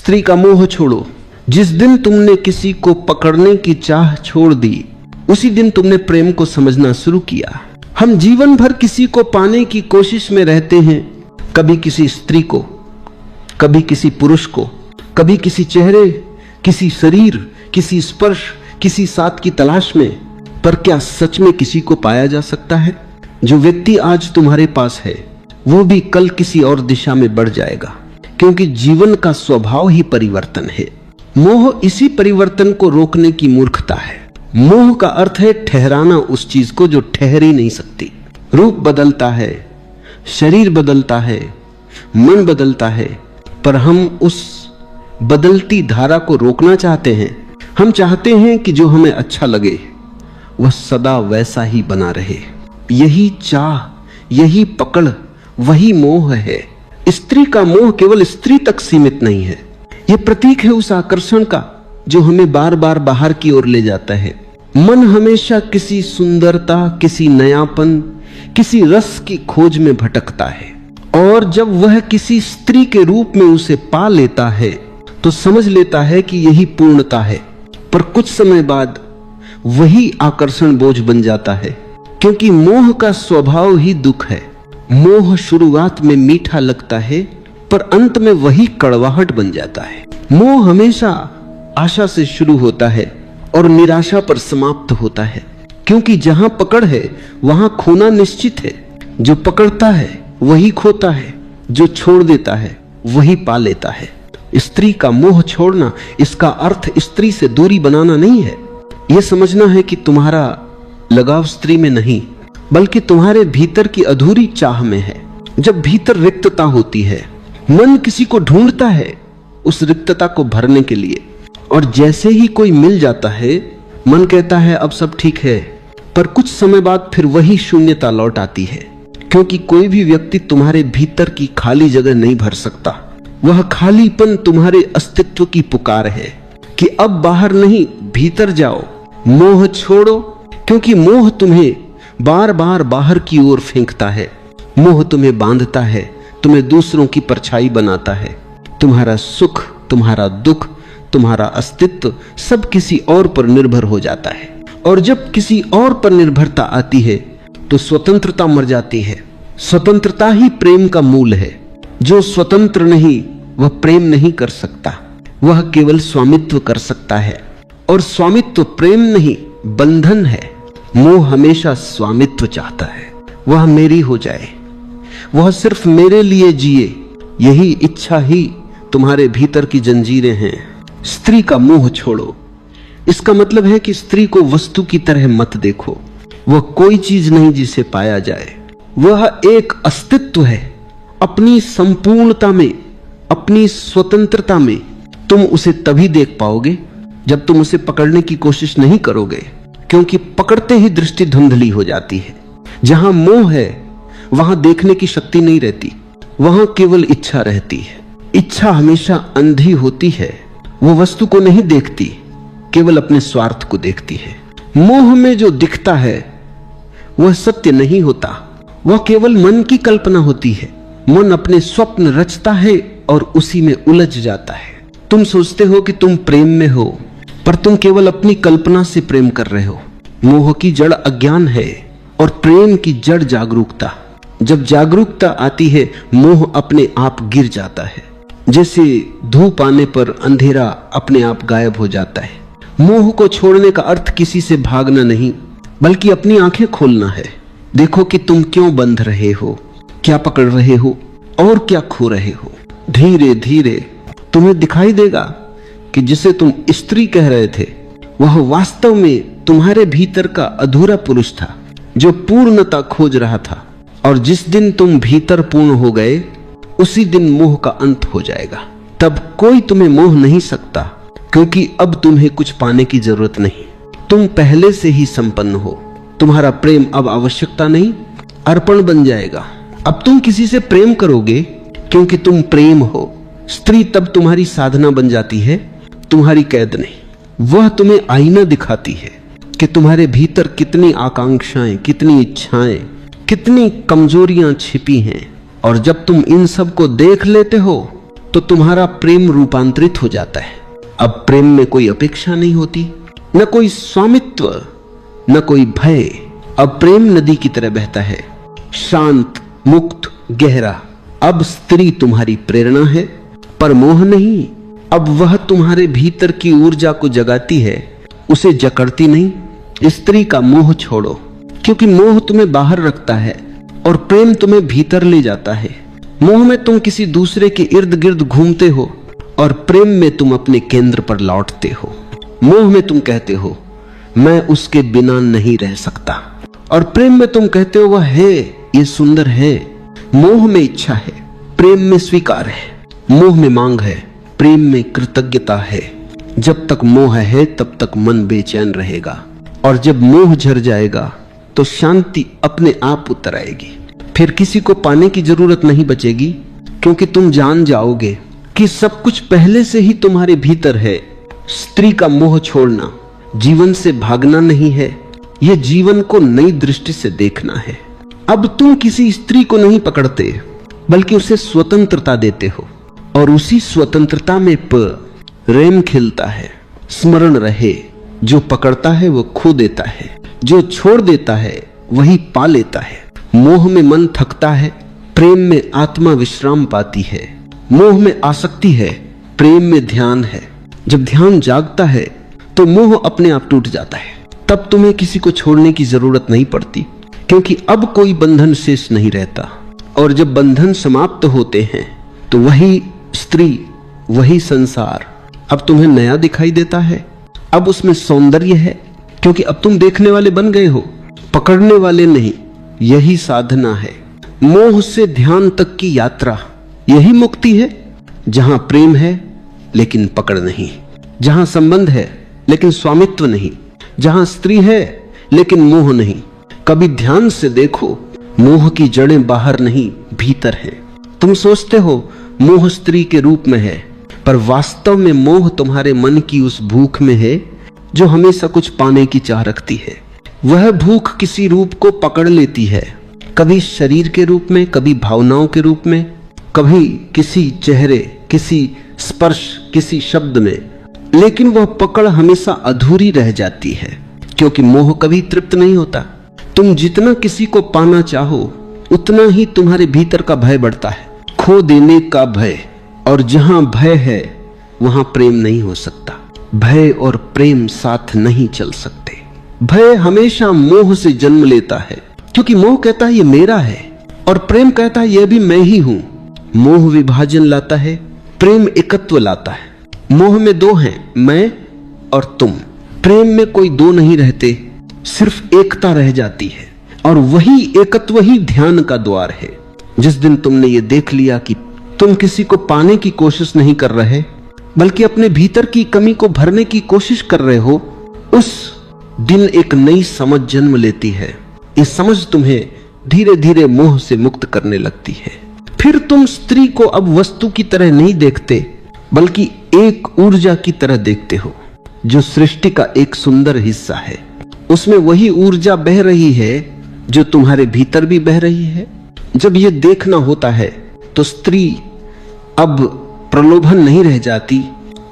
स्त्री का मोह छोड़ो। जिस दिन तुमने किसी को पकड़ने की चाह छोड़ दी, उसी दिन तुमने प्रेम को समझना शुरू किया। हम जीवन भर किसी को पाने की कोशिश में रहते हैं, कभी किसी स्त्री को, कभी किसी पुरुष को, कभी किसी चेहरे, किसी शरीर, किसी स्पर्श, किसी साथ की तलाश में। पर क्या सच में किसी को पाया जा सकता है? जो व्यक्ति आज तुम्हारे पास है वो भी कल किसी और दिशा में बढ़ जाएगा, क्योंकि जीवन का स्वभाव ही परिवर्तन है। मोह इसी परिवर्तन को रोकने की मूर्खता है। मोह का अर्थ है ठहराना उस चीज को जो ठहर ही नहीं सकती। रूप बदलता है, शरीर बदलता है, मन बदलता है, पर हम उस बदलती धारा को रोकना चाहते हैं। हम चाहते हैं कि जो हमें अच्छा लगे वह सदा वैसा ही बना रहे। यही चाह, यही पकड़, वही मोह है। स्त्री का मोह केवल स्त्री तक सीमित नहीं है। यह प्रतीक है उस आकर्षण का जो हमें बार बार बाहर की ओर ले जाता है। मन हमेशा किसी सुंदरता, किसी नयापन, किसी रस की खोज में भटकता है, और जब वह किसी स्त्री के रूप में उसे पा लेता है तो समझ लेता है कि यही पूर्णता है। पर कुछ समय बाद वही आकर्षण बोझ बन जाता है, क्योंकि मोह का स्वभाव ही दुख है। मोह शुरुआत में मीठा लगता है, पर अंत में वही कड़वाहट बन जाता है। मोह हमेशा आशा से शुरू होता है और निराशा पर समाप्त होता है, क्योंकि जहां पकड़ है वहां खोना निश्चित है। जो पकड़ता है वही खोता है, जो छोड़ देता है वही पा लेता है। स्त्री का मोह छोड़ना, इसका अर्थ स्त्री से दूरी बनाना नहीं है। यह समझना है कि तुम्हारा लगाव स्त्री में नहीं, बल्कि तुम्हारे भीतर की अधूरी चाह में है। जब भीतर रिक्तता होती है, मन किसी को ढूंढता है उस रिक्तता को भरने के लिए, और जैसे ही कोई मिल जाता है मन कहता है अब सब ठीक है। पर कुछ समय बाद फिर वही शून्यता लौट आती है, क्योंकि कोई भी व्यक्ति तुम्हारे भीतर की खाली जगह नहीं भर सकता। वह खालीपन तुम्हारे अस्तित्व की पुकार है कि अब बाहर नहीं, भीतर जाओ। मोह छोड़ो, क्योंकि मोह तुम्हें बार बार बाहर की ओर फेंकता है। मोह तुम्हें बांधता है, तुम्हें दूसरों की परछाई बनाता है। तुम्हारा सुख, तुम्हारा दुख, तुम्हारा अस्तित्व सब किसी और पर निर्भर हो जाता है, और जब किसी और पर निर्भरता आती है तो स्वतंत्रता मर जाती है। स्वतंत्रता ही प्रेम का मूल है। जो स्वतंत्र नहीं वह प्रेम नहीं कर सकता, वह केवल स्वामित्व कर सकता है, और स्वामित्व प्रेम नहीं, बंधन है। मोह हमेशा स्वामित्व चाहता है, वह मेरी हो जाए, वह सिर्फ मेरे लिए जिए। यही इच्छा ही तुम्हारे भीतर की जंजीरें हैं। स्त्री का मोह छोड़ो, इसका मतलब है कि स्त्री को वस्तु की तरह मत देखो। वह कोई चीज नहीं जिसे पाया जाए, वह एक अस्तित्व है। अपनी संपूर्णता में, अपनी स्वतंत्रता में तुम उसे तभी देख पाओगे जब तुम उसे पकड़ने की कोशिश नहीं करोगे, क्योंकि पकड़ते ही दृष्टि धुंधली हो जाती है। जहां मोह है वहां देखने की शक्ति नहीं रहती, वहां केवल इच्छा रहती है। इच्छा हमेशा अंधी होती है, वो वस्तु को नहीं देखती, केवल अपने स्वार्थ को देखती है। मोह में जो दिखता है वह सत्य नहीं होता, वह केवल मन की कल्पना होती है। मन अपने स्वप्न रचता है और उसी में उलझ जाता है। तुम सोचते हो कि तुम प्रेम में हो, पर तुम केवल अपनी कल्पना से प्रेम कर रहे हो। मोह की जड़ अज्ञान है और प्रेम की जड़ जागरूकता। जब जागरूकता आती है मोह अपने आप गिर जाता है, जैसे धूप आने पर अंधेरा अपने आप गायब हो जाता है। मोह को छोड़ने का अर्थ किसी से भागना नहीं, बल्कि अपनी आंखें खोलना है। देखो कि तुम क्यों बंध रहे हो, क्या पकड़ रहे हो और क्या खो रहे हो। धीरे धीरे तुम्हें दिखाई देगा कि जिसे तुम स्त्री कह रहे थे वह वास्तव में तुम्हारे भीतर का अधूरा पुरुष था, जो पूर्णता खोज रहा था। और जिस दिन तुम भीतर पूर्ण हो गए उसी दिन मोह का अंत हो जाएगा। तब कोई तुम्हें मोह नहीं सकता, क्योंकि अब तुम्हें कुछ पाने की जरूरत नहीं। तुम पहले से ही संपन्न हो। तुम्हारा प्रेम अब आवश्यकता नहीं, अर्पण बन जाएगा। अब तुम किसी से प्रेम करोगे क्योंकि तुम प्रेम हो। स्त्री तब तुम्हारी साधना बन जाती है, तुम्हारी कैद नहीं। वह तुम्हें आईना दिखाती है कि तुम्हारे भीतर कितनी आकांक्षाएं, कितनी इच्छाएं, कितनी कमजोरियां छिपी हैं। और जब तुम इन सब को देख लेते हो तो तुम्हारा प्रेम रूपांतरित हो जाता है। अब प्रेम में कोई अपेक्षा नहीं होती, न कोई स्वामित्व, न कोई भय। अब प्रेम नदी की तरह बहता है, शांत, मुक्त, गहरा। अब स्त्री तुम्हारी प्रेरणा है, पर मोह नहीं। अब वह तुम्हारे भीतर की ऊर्जा को जगाती है, उसे जकड़ती नहीं। स्त्री का मोह छोड़ो, क्योंकि मोह तुम्हें बाहर रखता है और प्रेम तुम्हें भीतर ले जाता है। मोह में तुम किसी दूसरे के इर्द गिर्द घूमते हो और प्रेम में तुम अपने केंद्र पर लौटते हो। मोह में तुम कहते हो मैं उसके बिना नहीं रह सकता, और प्रेम में तुम कहते हो वह है, ये सुंदर है। मोह में इच्छा है, प्रेम में स्वीकार है। मोह में मांग है, प्रेम में कृतज्ञता है। जब तक मोह है तब तक मन बेचैन रहेगा, और जब मोह झर जाएगा तो शांति अपने आप उतर आएगी। फिर किसी को पाने की जरूरत नहीं बचेगी, क्योंकि तुम जान जाओगे कि सब कुछ पहले से ही तुम्हारे भीतर है। स्त्री का मोह छोड़ना जीवन से भागना नहीं है, यह जीवन को नई दृष्टि से देखना है। अब तुम किसी स्त्री को नहीं पकड़ते, बल्कि उसे स्वतंत्रता देते हो, और उसी स्वतंत्रता में प्रेम खिलता है। स्मरण रहे, जो पकड़ता है वो खो देता है, जो छोड़ देता है वही पा लेता है। मोह में मन थकता है, प्रेम में आत्मा विश्राम पाती है। मोह में आसक्ति है, प्रेम में ध्यान है। जब ध्यान जागता है तो मोह अपने आप टूट जाता है। तब तुम्हें किसी को छोड़ने की जरूरत नहीं पड़ती, क्योंकि अब कोई बंधन शेष नहीं रहता। और जब बंधन समाप्त होते हैं तो वही स्त्री, वही संसार अब तुम्हें नया दिखाई देता है। अब उसमें सौंदर्य है, क्योंकि अब तुम देखने वाले बन गए हो, पकड़ने वाले नहीं। यही साधना है, मोह से ध्यान तक की यात्रा। यही मुक्ति है, जहां प्रेम है लेकिन पकड़ नहीं, जहां संबंध है लेकिन स्वामित्व नहीं, जहां स्त्री है लेकिन मोह नहीं। कभी ध्यान से देखो, मोह की जड़ें बाहर नहीं भीतर है। तुम सोचते हो मोह स्त्री के रूप में है, पर वास्तव में मोह तुम्हारे मन की उस भूख में है जो हमेशा कुछ पाने की चाह रखती है। वह भूख किसी रूप को पकड़ लेती है, कभी शरीर के रूप में, कभी भावनाओं के रूप में, कभी किसी चेहरे, किसी स्पर्श, किसी शब्द में। लेकिन वह पकड़ हमेशा अधूरी रह जाती है, क्योंकि मोह कभी तृप्त नहीं होता। तुम जितना किसी को पाना चाहो, उतना ही तुम्हारे भीतर का भय बढ़ता है, खो देने का भय। और जहां भय है वहां प्रेम नहीं हो सकता। भय और प्रेम साथ नहीं चल सकते। भय हमेशा मोह से जन्म लेता है, क्योंकि मोह कहता है ये मेरा है, और प्रेम कहता है यह भी मैं ही हूं। मोह विभाजन लाता है, प्रेम एकत्व लाता है। मोह में दो हैं, मैं और तुम। प्रेम में कोई दो नहीं रहते, सिर्फ एकता रह जाती है, और वही एकत्व ही ध्यान का द्वार है। जिस दिन तुमने ये देख लिया कि तुम किसी को पाने की कोशिश नहीं कर रहे, बल्कि अपने भीतर की कमी को भरने की कोशिश कर रहे हो, उस दिन एक नई समझ जन्म लेती है। ये समझ तुम्हें धीरे धीरे मोह से मुक्त करने लगती है। फिर तुम स्त्री को अब वस्तु की तरह नहीं देखते, बल्कि एक ऊर्जा की तरह देखते हो, जो सृष्टि का एक सुंदर हिस्सा है। उसमें वही ऊर्जा बह रही है जो तुम्हारे भीतर भी बह रही है। जब यह देखना होता है तो स्त्री अब प्रलोभन नहीं रह जाती,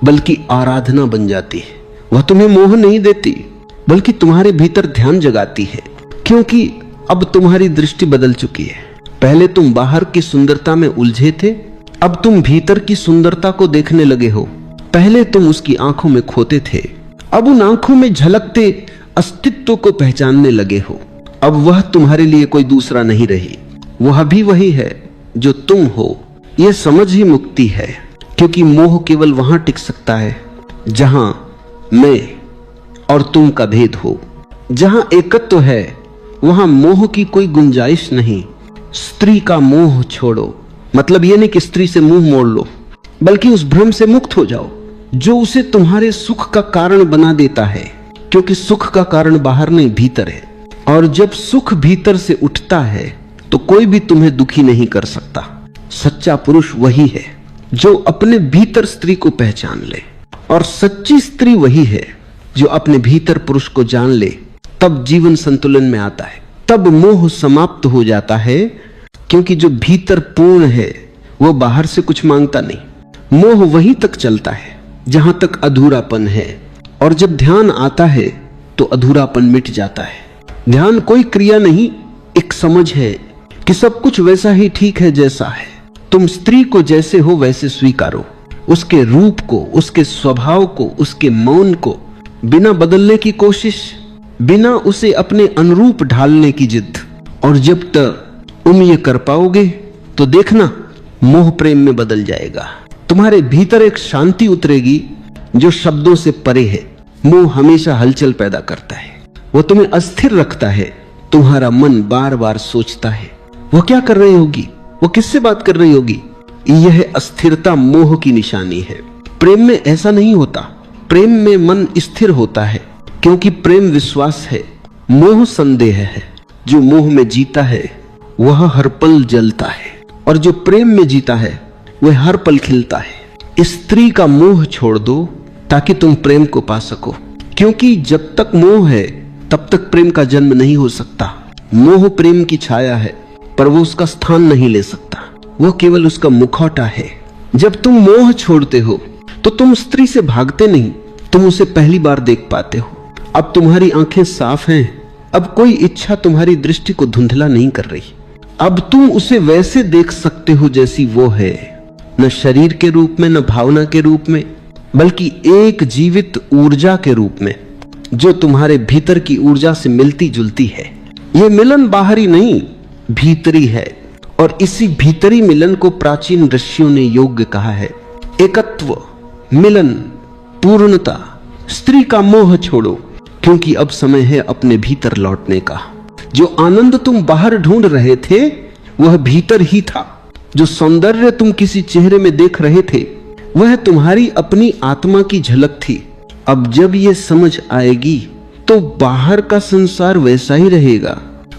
बल्कि आराधना बन जाती है। वह तुम्हें मोह नहीं देती, बल्कि तुम्हारे भीतर ध्यान जगाती है, क्योंकि अब तुम्हारी दृष्टि बदल चुकी है। पहले तुम बाहर की सुंदरता में उलझे थे, अब तुम भीतर की सुंदरता को देखने लगे हो। पहले तुम उसकी आंखों में खोते थे, अब उन आंखों में झलकते अस्तित्व को पहचानने लगे हो। अब वह तुम्हारे लिए कोई दूसरा नहीं रही, वह भी वही है जो तुम हो। यह समझ ही मुक्ति है, क्योंकि मोह केवल वहां टिक सकता है जहां मैं और तुम का भेद हो। जहां एकत्व है वहां मोह की कोई गुंजाइश नहीं। स्त्री का मोह छोड़ो, मतलब यह नहीं कि स्त्री से मुंह मोड़ लो, बल्कि उस भ्रम से मुक्त हो जाओ जो उसे तुम्हारे सुख का कारण बना देता है, क्योंकि सुख का कारण बाहर नहीं भीतर है। और जब सुख भीतर से उठता है तो कोई भी तुम्हें दुखी नहीं कर सकता। सच्चा पुरुष वही है जो अपने भीतर स्त्री को पहचान ले, और सच्ची स्त्री वही है जो अपने भीतर पुरुष को जान ले। तब जीवन संतुलन में आता है, तब मोह समाप्त हो जाता है, क्योंकि जो भीतर पूर्ण है वो बाहर से कुछ मांगता नहीं। मोह वहीं तक चलता है जहां तक अधूरापन है, और जब ध्यान आता है तो अधूरापन मिट जाता है। ध्यान कोई क्रिया नहीं, एक समझ है कि सब कुछ वैसा ही ठीक है जैसा है। तुम स्त्री को जैसे हो वैसे स्वीकारो, उसके रूप को, उसके स्वभाव को, उसके मौन को, बिना बदलने की कोशिश, बिना उसे अपने अनुरूप ढालने की जिद। और जब तक तुम ये कर पाओगे तो देखना मोह प्रेम में बदल जाएगा। तुम्हारे भीतर एक शांति उतरेगी जो शब्दों से परे है। मोह हमेशा हलचल पैदा करता है, वो तुम्हें अस्थिर रखता है। तुम्हारा मन बार बार सोचता है वो क्या कर रही होगी, वो किससे बात कर रही होगी। यह अस्थिरता मोह की निशानी है। प्रेम में ऐसा नहीं होता। प्रेम में मन स्थिर होता है क्योंकि प्रेम विश्वास है, मोह संदेह है। जो मोह में जीता है वह हर पल जलता है, और जो प्रेम में जीता है वह हर पल खिलता है। स्त्री का मोह छोड़ दो ताकि तुम प्रेम को पा सको, क्योंकि जब तक मोह है तब तक प्रेम का जन्म नहीं हो सकता। मोह प्रेम की छाया है पर वो उसका स्थान नहीं ले सकता, वो केवल उसका मुखौटा है। जब तुम मोह छोड़ते हो तो तुम स्त्री से भागते नहीं, तुम उसे पहली बार देख पाते हो। अब तुम्हारी आंखें साफ हैं, अब कोई इच्छा तुम्हारी दृष्टि को धुंधला नहीं कर रही। अब तुम उसे वैसे देख सकते हो जैसी वो है, न शरीर के रूप में, न भावना के रूप में, बल्कि एक जीवित ऊर्जा के रूप में जो तुम्हारे भीतर की ऊर्जा से मिलती जुलती है। यह मिलन बाहरी नहीं, भीतरी है, और इसी भीतरी मिलन को प्राचीन ऋषियों ने योग्य कहा है। एकत्व, मिलन, पूर्णता। स्त्री का मोह छोड़ो क्योंकि अब समय है अपने भीतर लौटने का। जो आनंद तुम बाहर ढूंढ रहे थे वह भीतर ही था। जो सौंदर्य तुम किसी चेहरे में देख रहे थे वह तुम्हारी अपनी आत्मा की झलक थी। अब जब ये समझ आएगी तो बाहर का संसार वैसा ही रहेगा,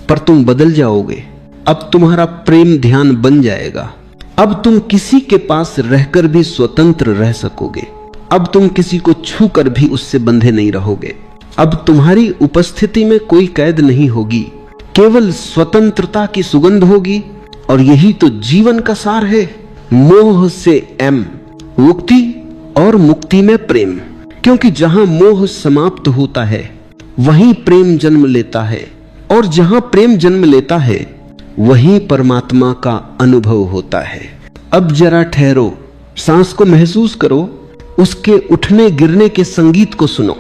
पर तुम बदल जाओगे। अब तुम्हारा प्रेम ध्यान बन जाएगा। अब तुम किसी के पास रहकर भी स्वतंत्र रह सकोगे। अब तुम किसी को छूकर भी उससे बंधे नहीं रहोगे। अब तुम्हारी उपस्थिति में कोई कैद नहीं होगी, केवल स्वतंत्रता की सुगंध होगी। और यही तो जीवन का सार है। मोह से एम, मुक्ति, और मुक्ति में प्रेम। क्योंकि जहां मोह समाप्त होता है वहीं प्रेम जन्म लेता है, और जहां प्रेम जन्म लेता है वहीं परमात्मा का अनुभव होता है। अब जरा ठहरो, सांस को महसूस करो, उसके उठने गिरने के संगीत को सुनो।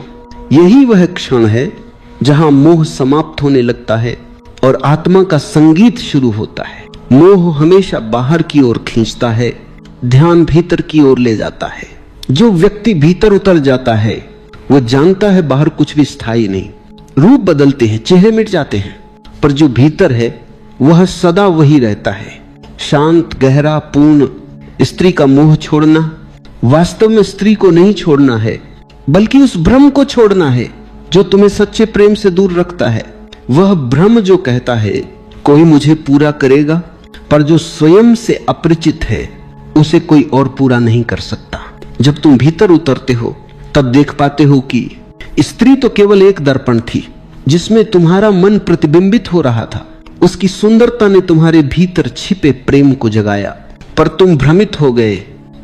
यही वह क्षण है जहां मोह समाप्त होने लगता है और आत्मा का संगीत शुरू होता है। मोह हमेशा बाहर की ओर खींचता है, ध्यान भीतर की ओर ले जाता है। जो व्यक्ति भीतर उतर जाता है वो जानता है बाहर कुछ भी स्थायी नहीं। रूप बदलते हैं, चेहरे मिट जाते हैं, पर जो भीतर है वह सदा वही रहता है, शांत, गहरा, पूर्ण। स्त्री का मोह छोड़ना वास्तव में स्त्री को नहीं छोड़ना है, बल्कि उस भ्रम को छोड़ना है जो तुम्हें सच्चे प्रेम से दूर रखता है। वह भ्रम जो कहता है कोई मुझे पूरा करेगा, पर जो स्वयं से अपरिचित है उसे कोई और पूरा नहीं कर सकता। जब तुम भीतर उतरते हो तब देख पाते हो कि स्त्री तो केवल एक दर्पण थी जिसमें तुम्हारा मन प्रतिबिंबित हो रहा था। उसकी सुंदरता ने तुम्हारे भीतर छिपे प्रेम को जगाया, पर तुम भ्रमित हो गए।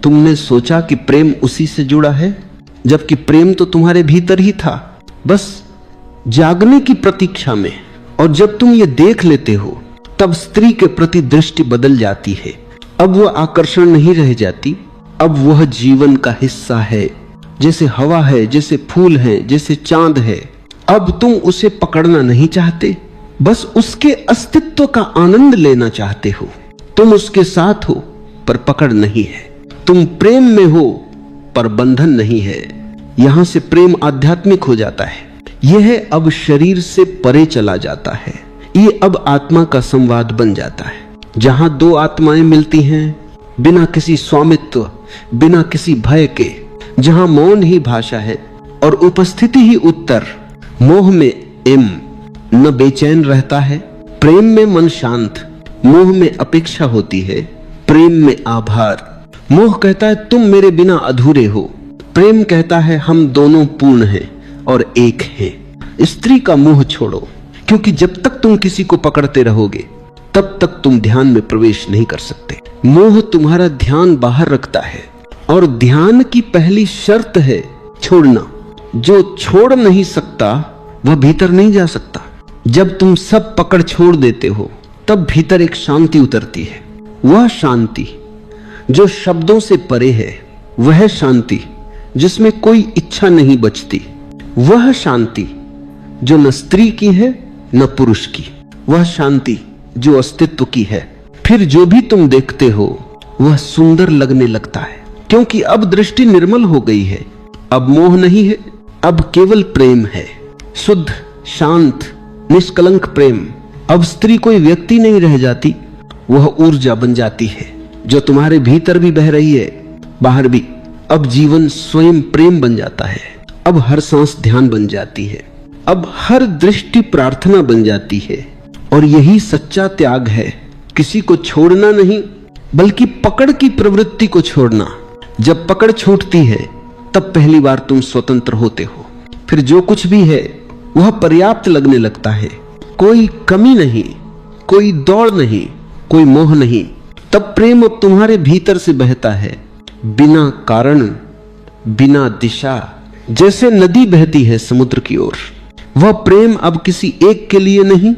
तुमने सोचा कि प्रेम उसी से जुड़ा है, जबकि प्रेम तो तुम्हारे भीतर ही था, बस जागने की प्रतीक्षा में। और जब तुम ये देख लेते हो तब स्त्री के प्रति दृष्टि बदल जाती है। अब वह आकर्षण नहीं रह जाती, अब वह जीवन का हिस्सा है। जैसे हवा है, जैसे फूल है, जैसे चांद है। अब तुम उसे पकड़ना नहीं चाहते, बस उसके अस्तित्व का आनंद लेना चाहते हो। तुम उसके साथ हो पर पकड़ नहीं है। तुम प्रेम में हो पर बंधन नहीं है। यहां से प्रेम आध्यात्मिक हो जाता है। यह अब शरीर से परे चला जाता है। ये अब आत्मा का संवाद बन जाता है, जहां दो आत्माएं मिलती हैं बिना किसी स्वामित्व, बिना किसी भय के, जहां मौन ही भाषा है और उपस्थिति ही उत्तर। मोह में एम न बेचैन रहता है, प्रेम में मन शांत। मोह में अपेक्षा होती है, प्रेम में आभार। मोह कहता है तुम मेरे बिना अधूरे हो, प्रेम कहता है हम दोनों पूर्ण हैं और एक हैं। स्त्री का मोह छोड़ो, क्योंकि जब तक तुम किसी को पकड़ते रहोगे तब तक तुम ध्यान में प्रवेश नहीं कर सकते। मोह तुम्हारा ध्यान बाहर रखता है, और ध्यान की पहली शर्त है छोड़ना। जो छोड़ नहीं सकता वह भीतर नहीं जा सकता। जब तुम सब पकड़ छोड़ देते हो तब भीतर एक शांति उतरती है। वह शांति जो शब्दों से परे है, वह शांति जिसमें कोई इच्छा नहीं बचती, वह शांति जो न स्त्री की है न पुरुष की, वह शांति जो अस्तित्व की है। फिर जो भी तुम देखते हो वह सुंदर लगने लगता है, क्योंकि अब दृष्टि निर्मल हो गई है। अब मोह नहीं है, अब केवल प्रेम है, शुद्ध शांत निष्कलंक प्रेम। अब स्त्री कोई व्यक्ति नहीं रह जाती, वह ऊर्जा बन जाती है जो तुम्हारे भीतर भी बह रही है, बाहर भी। अब जीवन स्वयं प्रेम बन जाता है। अब हर सांस ध्यान बन जाती है। अब हर दृष्टि प्रार्थना बन जाती है। और यही सच्चा त्याग है, किसी को छोड़ना नहीं बल्कि पकड़ की प्रवृत्ति को छोड़ना। जब पकड़ छूटती है तब पहली बार तुम स्वतंत्र होते हो। फिर जो कुछ भी है वह पर्याप्त लगने लगता है। कोई कमी नहीं, कोई दौड़ नहीं, कोई मोह नहीं। तब प्रेम अब तुम्हारे भीतर से बहता है, बिना कारण, बिना दिशा, जैसे नदी बहती है समुद्र की ओर। वह प्रेम अब किसी एक के लिए नहीं,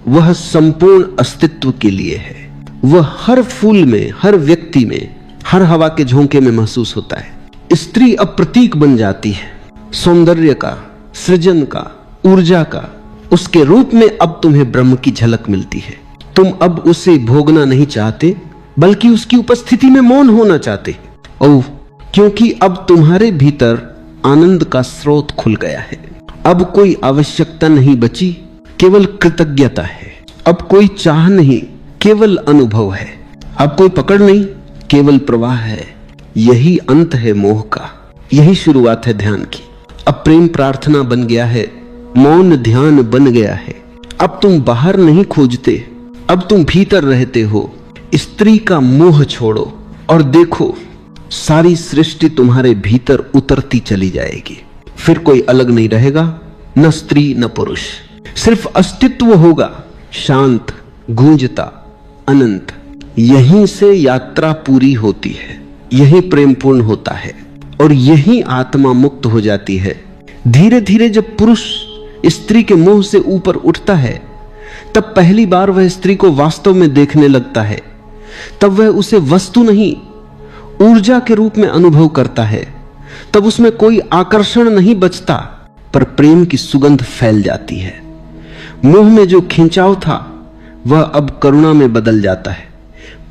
वह संपूर्ण अस्तित्व के लिए है। वह हर फूल में, हर व्यक्ति में, हर हवा के झोंके में महसूस होता है। स्त्री अब प्रतीक बन जाती है, सौंदर्य का, सृजन का, ऊर्जा का। उसके रूप में अब तुम्हें ब्रह्म की झलक मिलती है। तुम अब उसे भोगना नहीं चाहते बल्कि उसकी उपस्थिति में मौन होना चाहते। ओह, क्योंकि अब तुम्हारे भीतर आनंद का स्रोत खुल गया है। अब कोई आवश्यकता नहीं बची, केवल कृतज्ञता है। अब कोई चाह नहीं, केवल अनुभव है। अब कोई पकड़ नहीं, केवल प्रवाह है। यही अंत है मोह का, यही शुरुआत है ध्यान की। अब प्रेम प्रार्थना बन गया है, मौन ध्यान बन गया है। अब तुम बाहर नहीं खोजते, अब तुम भीतर रहते हो। स्त्री का मोह छोड़ो और देखो, सारी सृष्टि तुम्हारे भीतर उतरती चली जाएगी। फिर कोई अलग नहीं रहेगा, न स्त्री न पुरुष, सिर्फ अस्तित्व होगा, शांत, गूंजता, अनंत। यहीं से यात्रा पूरी होती है, यही प्रेम पूर्ण होता है और यही आत्मा मुक्त हो जाती है। धीरे धीरे जब पुरुष स्त्री के मोह से ऊपर उठता है तब पहली बार वह स्त्री को वास्तव में देखने लगता है। तब वह उसे वस्तु नहीं, ऊर्जा के रूप में अनुभव करता है। तब उसमें कोई आकर्षण नहीं बचता, पर प्रेम की सुगंध फैल जाती है। मोह में जो खिंचाव था वह अब करुणा में बदल जाता है।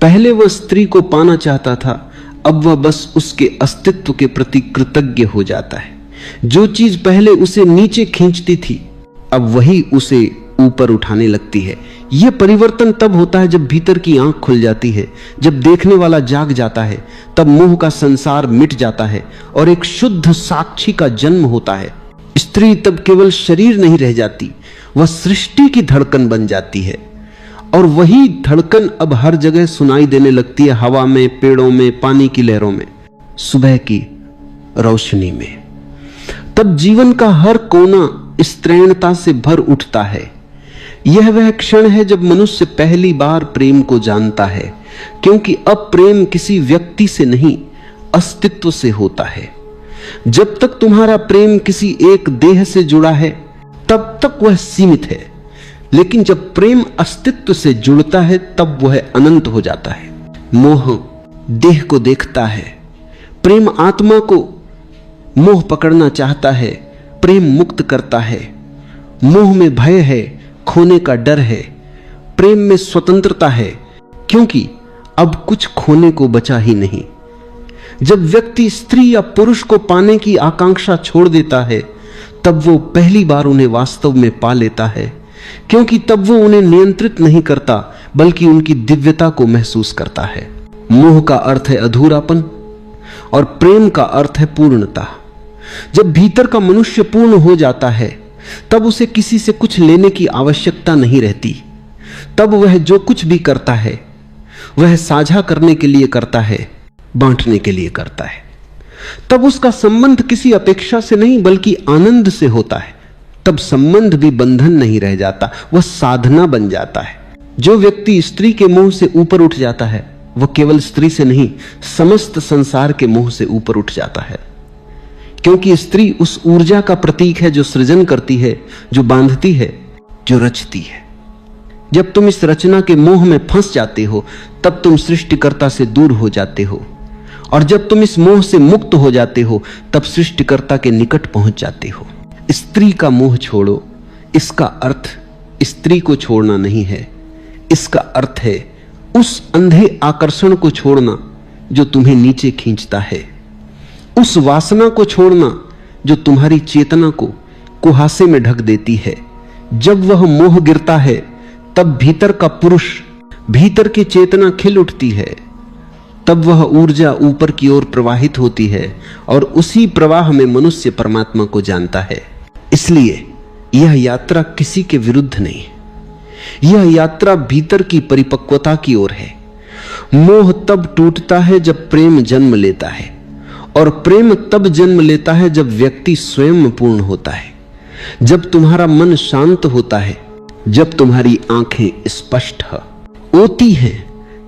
पहले वह स्त्री को पाना चाहता था, अब वह बस उसके अस्तित्व के प्रति कृतज्ञ हो जाता है। जो चीज पहले उसे नीचे खींचती थी अब वही उसे ऊपर उठाने लगती है। यह परिवर्तन तब होता है जब भीतर की आंख खुल जाती है, जब देखने वाला जाग जाता है। तब मोह का संसार मिट जाता है और एक शुद्ध साक्षी का जन्म होता है। स्त्री तब केवल शरीर नहीं रह जाती, वह सृष्टि की धड़कन बन जाती है। और वही धड़कन अब हर जगह सुनाई देने लगती है, हवा में, पेड़ों में, पानी की लहरों में, सुबह की रोशनी में। तब जीवन का हर कोना स्त्रैणता से भर उठता है। यह वह क्षण है जब मनुष्य पहली बार प्रेम को जानता है, क्योंकि अब प्रेम किसी व्यक्ति से नहीं, अस्तित्व से होता है। जब तक तुम्हारा प्रेम किसी एक देह से जुड़ा है तब तक वह सीमित है, लेकिन जब प्रेम अस्तित्व से जुड़ता है तब वह अनंत हो जाता है। मोह देह को देखता है, प्रेम आत्मा को मोह पकड़ना चाहता है, प्रेम मुक्त करता है। मोह में भय है, खोने का डर है, प्रेम में स्वतंत्रता है, क्योंकि अब कुछ खोने को बचा ही नहीं। जब व्यक्ति स्त्री या पुरुष को पाने की आकांक्षा छोड़ देता है तब वो पहली बार उन्हें वास्तव में पा लेता है, क्योंकि तब वो उन्हें नियंत्रित नहीं करता बल्कि उनकी दिव्यता को महसूस करता है। मोह का अर्थ है अधूरापन और प्रेम का अर्थ है पूर्णता। जब भीतर का मनुष्य पूर्ण हो जाता है तब उसे किसी से कुछ लेने की आवश्यकता नहीं रहती। तब वह जो कुछ भी करता है वह साझा करने के लिए करता है, बांटने के लिए करता है। तब उसका संबंध किसी अपेक्षा से नहीं बल्कि आनंद से होता है। तब संबंध भी बंधन नहीं रह जाता, वह साधना बन जाता है। जो व्यक्ति स्त्री के मोह से ऊपर उठ जाता है वह केवल स्त्री से नहीं, समस्त संसार के मोह से ऊपर उठ जाता है। क्योंकि स्त्री उस ऊर्जा का प्रतीक है जो सृजन करती है, जो बांधती है, जो रचती है। जब तुम इस रचना के मोह में फंस जाते हो, तब तुम सृष्टिकर्ता से दूर हो जाते हो, और जब तुम इस मोह से मुक्त हो जाते हो, तब सृष्टिकर्ता के निकट पहुंच जाते हो। स्त्री का मोह छोड़ो, इसका अर्थ स्त्री को छोड़ना नहीं है। इसका अर्थ है उस अंधे आकर्षण को छोड़ना जो तुम्हें नीचे खींचता है, उस वासना को छोड़ना जो तुम्हारी चेतना को कुहासे में ढक देती है। जब वह मोह गिरता है, तब भीतर का पुरुष, भीतर की चेतना खिल उठती है। तब वह ऊर्जा ऊपर की ओर प्रवाहित होती है, और उसी प्रवाह में मनुष्य परमात्मा को जानता है। इसलिए यह यात्रा किसी के विरुद्ध नहीं, यह यात्रा भीतर की परिपक्वता की ओर है। मोह तब टूटता है जब प्रेम जन्म लेता है, और प्रेम तब जन्म लेता है जब व्यक्ति स्वयं पूर्ण होता है, जब तुम्हारा मन शांत होता है, जब तुम्हारी आंखें स्पष्ट होती हैं।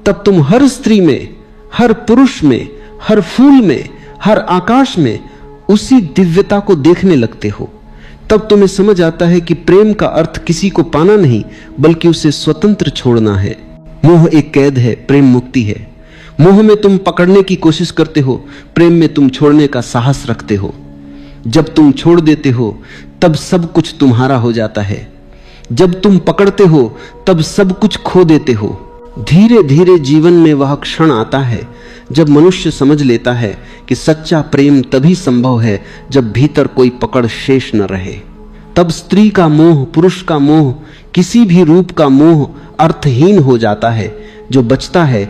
तब तुम हर स्त्री में, हर पुरुष में, हर फूल में, हर आकाश में उसी दिव्यता को देखने लगते हो। तब तुम्हें समझ आता है कि प्रेम का अर्थ किसी को पाना नहीं, बल्कि उसे स्वतंत्र छोड़ना है। मोह एक कैद है, प्रेम मुक्ति है। मोह में तुम पकड़ने की कोशिश करते हो, प्रेम में तुम छोड़ने का साहस रखते हो। जब तुम छोड़ देते हो, तब सब कुछ तुम्हारा हो जाता है। जब तुम पकड़ते हो, तब सब कुछ खो देते हो। धीरे धीरे जीवन में वह क्षण आता है जब मनुष्य समझ लेता है कि सच्चा प्रेम तभी संभव है जब भीतर कोई पकड़ शेष न रहे। तब स्त्री का मोह, पुरुष का मोह, किसी भी रूप का मोह अर्थहीन हो जाता है। जो बचता है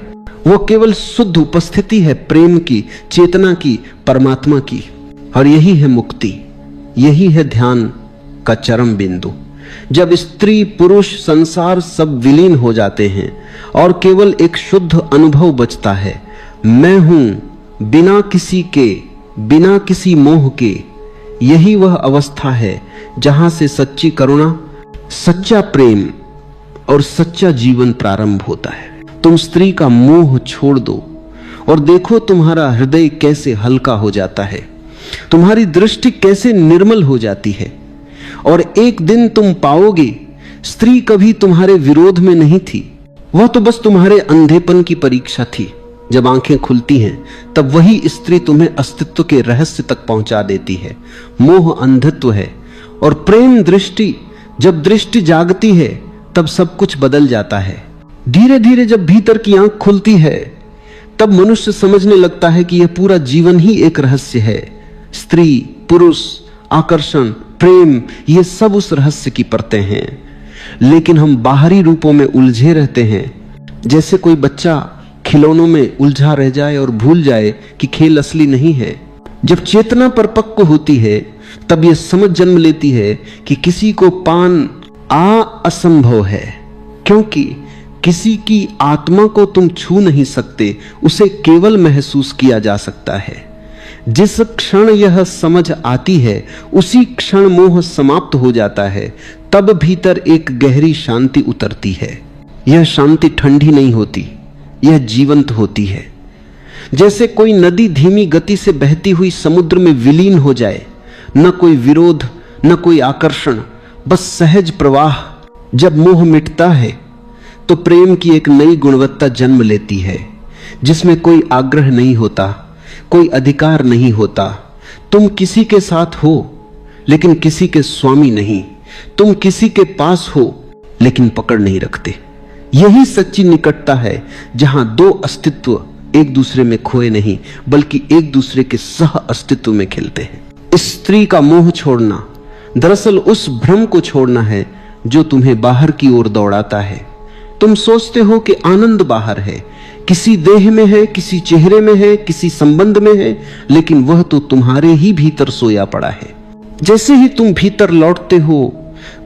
वो केवल शुद्ध उपस्थिति है, प्रेम की, चेतना की, परमात्मा की। और यही है मुक्ति, यही है ध्यान का चरम बिंदु। जब स्त्री, पुरुष, संसार सब विलीन हो जाते हैं और केवल एक शुद्ध अनुभव बचता है, मैं हूं बिना किसी के, बिना किसी मोह के। यही वह अवस्था है जहां से सच्ची करुणा, सच्चा प्रेम और सच्चा जीवन प्रारंभ होता है। तुम स्त्री का मोह छोड़ दो और देखो तुम्हारा हृदय कैसे हल्का हो जाता है, तुम्हारी दृष्टि कैसे निर्मल हो जाती है। और एक दिन तुम पाओगे स्त्री कभी तुम्हारे विरोध में नहीं थी, वह तो बस तुम्हारे अंधेपन की परीक्षा थी। जब आंखें खुलती हैं, तब वही स्त्री तुम्हें अस्तित्व के रहस्य तक पहुंचा देती है। मोह अंधत्व है और प्रेम दृष्टि। जब दृष्टि जागती है, तब सब कुछ बदल जाता है। धीरे धीरे जब भीतर की आंख खुलती है, तब मनुष्य समझने लगता है कि यह पूरा जीवन ही एक रहस्य है। स्त्री, पुरुष, आकर्षण, प्रेम, ये सब उस रहस्य की परतें हैं। लेकिन हम बाहरी रूपों में उलझे रहते हैं, जैसे कोई बच्चा खिलौनों में उलझा रह जाए और भूल जाए कि खेल असली नहीं है। जब चेतना परिपक्व होती है, तब यह समझ जन्म लेती है कि किसी को पान असंभव है, क्योंकि किसी की आत्मा को तुम छू नहीं सकते, उसे केवल महसूस किया जा सकता है। जिस क्षण यह समझ आती है, उसी क्षण मोह समाप्त हो जाता है। तब भीतर एक गहरी शांति उतरती है। यह शांति ठंडी नहीं होती, यह जीवंत होती है। जैसे कोई नदी धीमी गति से बहती हुई समुद्र में विलीन हो जाए, न कोई विरोध, न कोई आकर्षण, बस सहज प्रवाह। जब मोह मिटता है, तो प्रेम की एक नई गुणवत्ता जन्म लेती है, जिसमें कोई आग्रह नहीं होता, कोई अधिकार नहीं होता। तुम किसी के साथ हो, लेकिन किसी के स्वामी नहीं। तुम किसी के पास हो, लेकिन पकड़ नहीं रखते। यही सच्ची निकटता है, जहां दो अस्तित्व एक दूसरे में खोए नहीं, बल्कि एक दूसरे के सह अस्तित्व में खिलते हैं। स्त्री का मोह छोड़ना दरअसल उस भ्रम को छोड़ना है जो तुम्हें बाहर की ओर दौड़ाता है। तुम सोचते हो कि आनंद बाहर है, किसी देह में है, किसी चेहरे में है, किसी संबंध में है, लेकिन वह तो तुम्हारे ही भीतर सोया पड़ा है। जैसे ही तुम भीतर लौटते हो,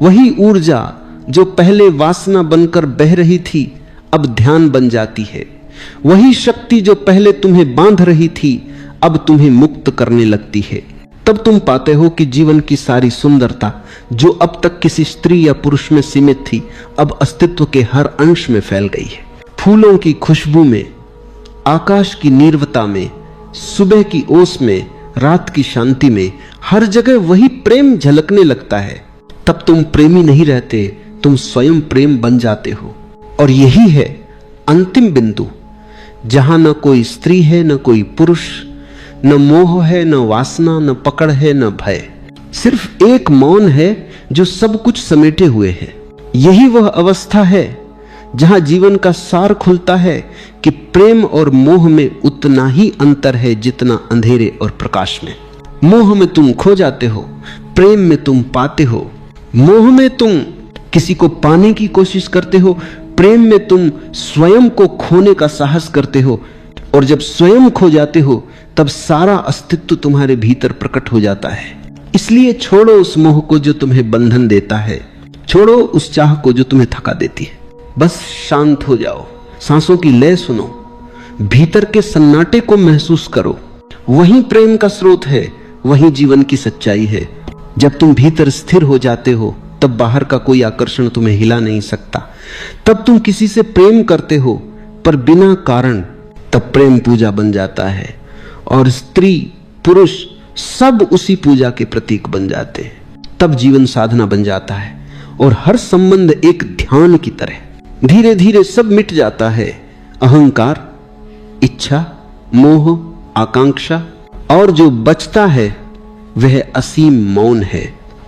वही ऊर्जा जो पहले वासना बनकर बह रही थी, अब ध्यान बन जाती है। वही शक्ति जो पहले तुम्हें बांध रही थी, अब तुम्हें मुक्त करने लगती है। तब तुम पाते हो कि जीवन की सारी सुंदरता, जो अब तक किसी स्त्री या पुरुष में सीमित थी, अब अस्तित्व के हर अंश में फैल गई है। फूलों की खुशबू में, आकाश की नीरवता में, सुबह की ओस में, रात की शांति में, हर जगह वही प्रेम झलकने लगता है। तब तुम प्रेमी नहीं रहते, तुम स्वयं प्रेम बन जाते हो। और यही है अंतिम बिंदु, जहां न कोई स्त्री है, न कोई पुरुष, न मोह है, न वासना, न पकड़ है, न भय। सिर्फ एक मौन है जो सब कुछ समेटे हुए है। यही वह अवस्था है जहां जीवन का सार खुलता है कि प्रेम और मोह में उतना ही अंतर है जितना अंधेरे और प्रकाश में। मोह में तुम खो जाते हो, प्रेम में तुम पाते हो। मोह में तुम किसी को पाने की कोशिश करते हो, प्रेम में तुम स्वयं को खोने का साहस करते हो। और जब स्वयं खो जाते हो तब सारा अस्तित्व तुम्हारे भीतर प्रकट हो जाता है। इसलिए छोड़ो उस मोह को जो तुम्हें बंधन देता है, छोड़ो उस चाह को जो तुम्हें थका देती है। बस शांत हो जाओ, सांसों की लय सुनो, भीतर के सन्नाटे को महसूस करो। वही प्रेम का स्रोत है, वही जीवन की सच्चाई है। जब तुम भीतर स्थिर हो जाते हो तब बाहर का कोई आकर्षण तुम्हें हिला नहीं सकता। तब तुम किसी से प्रेम करते हो पर बिना कारण, तब प्रेम पूजा बन जाता है और स्त्री पुरुष सब उसी पूजा के प्रतीक बन जाते हैं। तब जीवन साधना बन जाता है और हर संबंध एक ध्यान की तरह धीरे धीरे सब मिट जाता है। अहंकार, इच्छा, मोह, आकांक्षा, और जो बचता है वह असीम मौन है।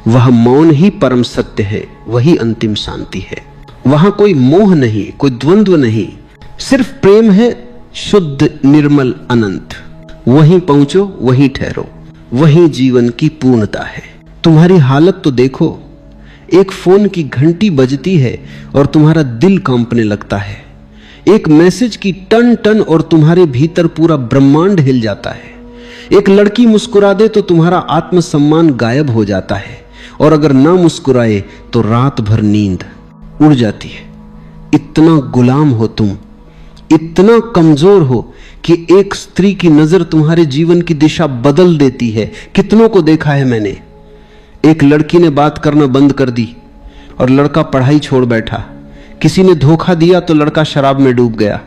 वह मौन ही परम सत्य है, वही अंतिम शांति है। वहां कोई मोह नहीं, कोई द्वंद्व नहीं, सिर्फ प्रेम है, शुद्ध, निर्मल, अनंत। वहीं पहुंचो, वहीं ठहरो, वहीं जीवन की पूर्णता है। तुम्हारी हालत तो देखो, एक फोन की घंटी बजती है और तुम्हारा दिल कांपने लगता है। एक मैसेज की टन टन और तुम्हारे भीतर पूरा ब्रह्मांड हिल जाता है। एक लड़की मुस्कुरा दे तो तुम्हारा आत्मसम्मान गायब हो जाता है, और अगर ना मुस्कुराए तो रात भर नींद उड़ जाती है। इतना गुलाम हो तुम, इतना कमजोर हो कि एक स्त्री की नजर तुम्हारे जीवन की दिशा बदल देती है। कितनों को देखा है मैंने, एक लड़की ने बात करना बंद कर दी और लड़का पढ़ाई छोड़ बैठा। किसी ने धोखा दिया तो लड़का शराब में डूब गया।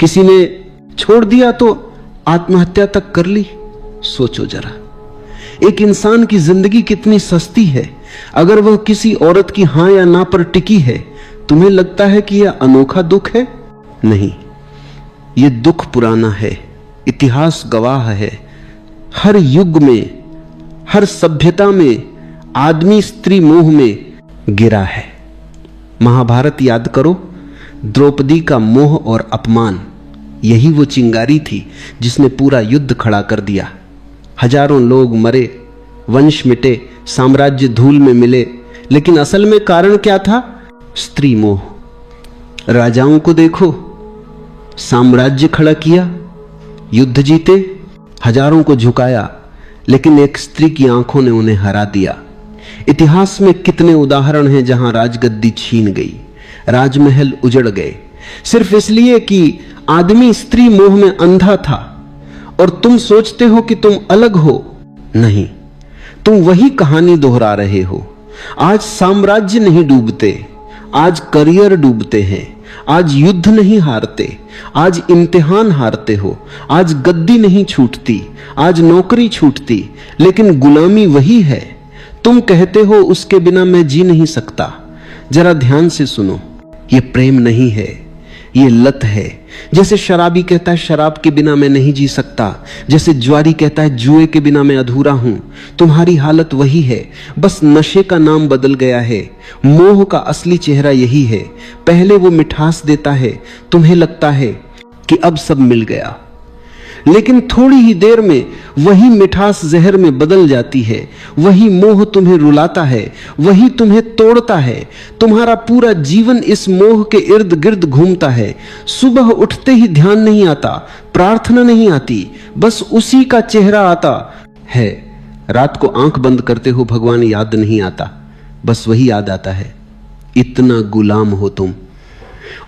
किसी ने छोड़ दिया तो आत्महत्या तक कर ली। सोचो जरा, एक इंसान की जिंदगी कितनी सस्ती है। अगर वह किसी औरत की हां या ना पर टिकी है, तुम्हें लगता है कि यह अनोखा दुख है? नहीं, यह दुख पुराना है, इतिहास गवाह है। हर युग में, हर सभ्यता में आदमी स्त्री मोह में गिरा है। महाभारत याद करो, द्रौपदी का मोह और अपमान, यही वो चिंगारी थी जिसने पूरा युद्ध खड़ा कर दिया। हजारों लोग मरे, वंश मिटे, साम्राज्य धूल में मिले, लेकिन असल में कारण क्या था? स्त्री मोह। राजाओं को देखो, साम्राज्य खड़ा किया, युद्ध जीते, हजारों को झुकाया, लेकिन एक स्त्री की आंखों ने उन्हें हरा दिया। इतिहास में कितने उदाहरण हैं जहां राजगद्दी छीन गई, राजमहल उजड़ गए, सिर्फ इसलिए कि आदमी स्त्री मोह में अंधा था। और तुम सोचते हो कि तुम अलग हो। नहीं, तुम वही कहानी दोहरा रहे हो। आज साम्राज्य नहीं डूबते, आज करियर डूबते हैं। आज युद्ध नहीं हारते, आज इम्तिहान हारते हो। आज गद्दी नहीं छूटती, आज नौकरी छूटती, लेकिन गुलामी वही है। तुम कहते हो उसके बिना मैं जी नहीं सकता। जरा ध्यान से सुनो, ये प्रेम नहीं है, ये लत है। जैसे शराबी कहता है शराब के बिना मैं नहीं जी सकता, जैसे जुआरी कहता है जुए के बिना मैं अधूरा हूं। तुम्हारी हालत वही है, बस नशे का नाम बदल गया है। मोह का असली चेहरा यही है। पहले वो मिठास देता है, तुम्हें लगता है कि अब सब मिल गया, लेकिन थोड़ी ही देर में वही मिठास जहर में बदल जाती है। वही मोह तुम्हें रुलाता है, वही तुम्हें तोड़ता है। तुम्हारा पूरा जीवन इस मोह के इर्द गिर्द घूमता है। सुबह उठते ही ध्यान नहीं आता, प्रार्थना नहीं आती, बस उसी का चेहरा आता है। रात को आंख बंद करते हो, भगवान याद नहीं आता, बस वही याद आता है। इतना गुलाम हो तुम।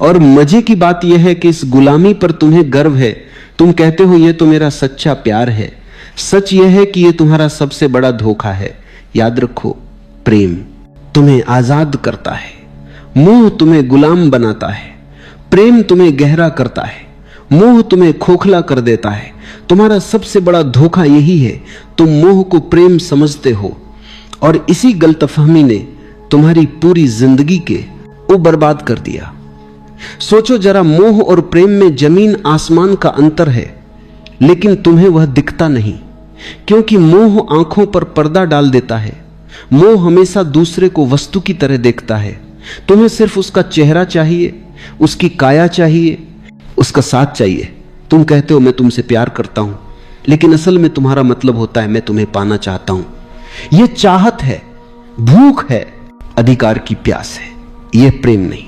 और मजे की बात यह है कि इस गुलामी पर तुम्हें गर्व है। तुम कहते हो यह तो मेरा सच्चा प्यार है। सच यह है कि यह तुम्हारा सबसे बड़ा धोखा है। याद रखो, प्रेम तुम्हें आजाद करता है, मोह तुम्हें गुलाम बनाता है। प्रेम तुम्हें गहरा करता है, मोह तुम्हें खोखला कर देता है। तुम्हारा सबसे बड़ा धोखा यही है, तुम मोह को प्रेम समझते हो और इसी गलतफहमी ने तुम्हारी पूरी जिंदगी को बर्बाद कर दिया। सोचो जरा, मोह और प्रेम में जमीन आसमान का अंतर है, लेकिन तुम्हें वह दिखता नहीं, क्योंकि मोह आंखों पर पर्दा डाल देता है। मोह हमेशा दूसरे को वस्तु की तरह देखता है। तुम्हें सिर्फ उसका चेहरा चाहिए, उसकी काया चाहिए, उसका साथ चाहिए। तुम कहते हो मैं तुमसे प्यार करता हूं, लेकिन असल में तुम्हारा मतलब होता है मैं तुम्हें पाना चाहता हूं। यह चाहत है, भूख है, अधिकार की प्यास है, यह प्रेम नहीं।